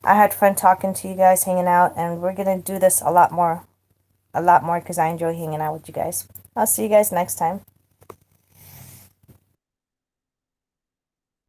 I had fun talking to you guys, hanging out, and we're gonna do this a lot more because I enjoy hanging out with you guys. I'll see you guys next time.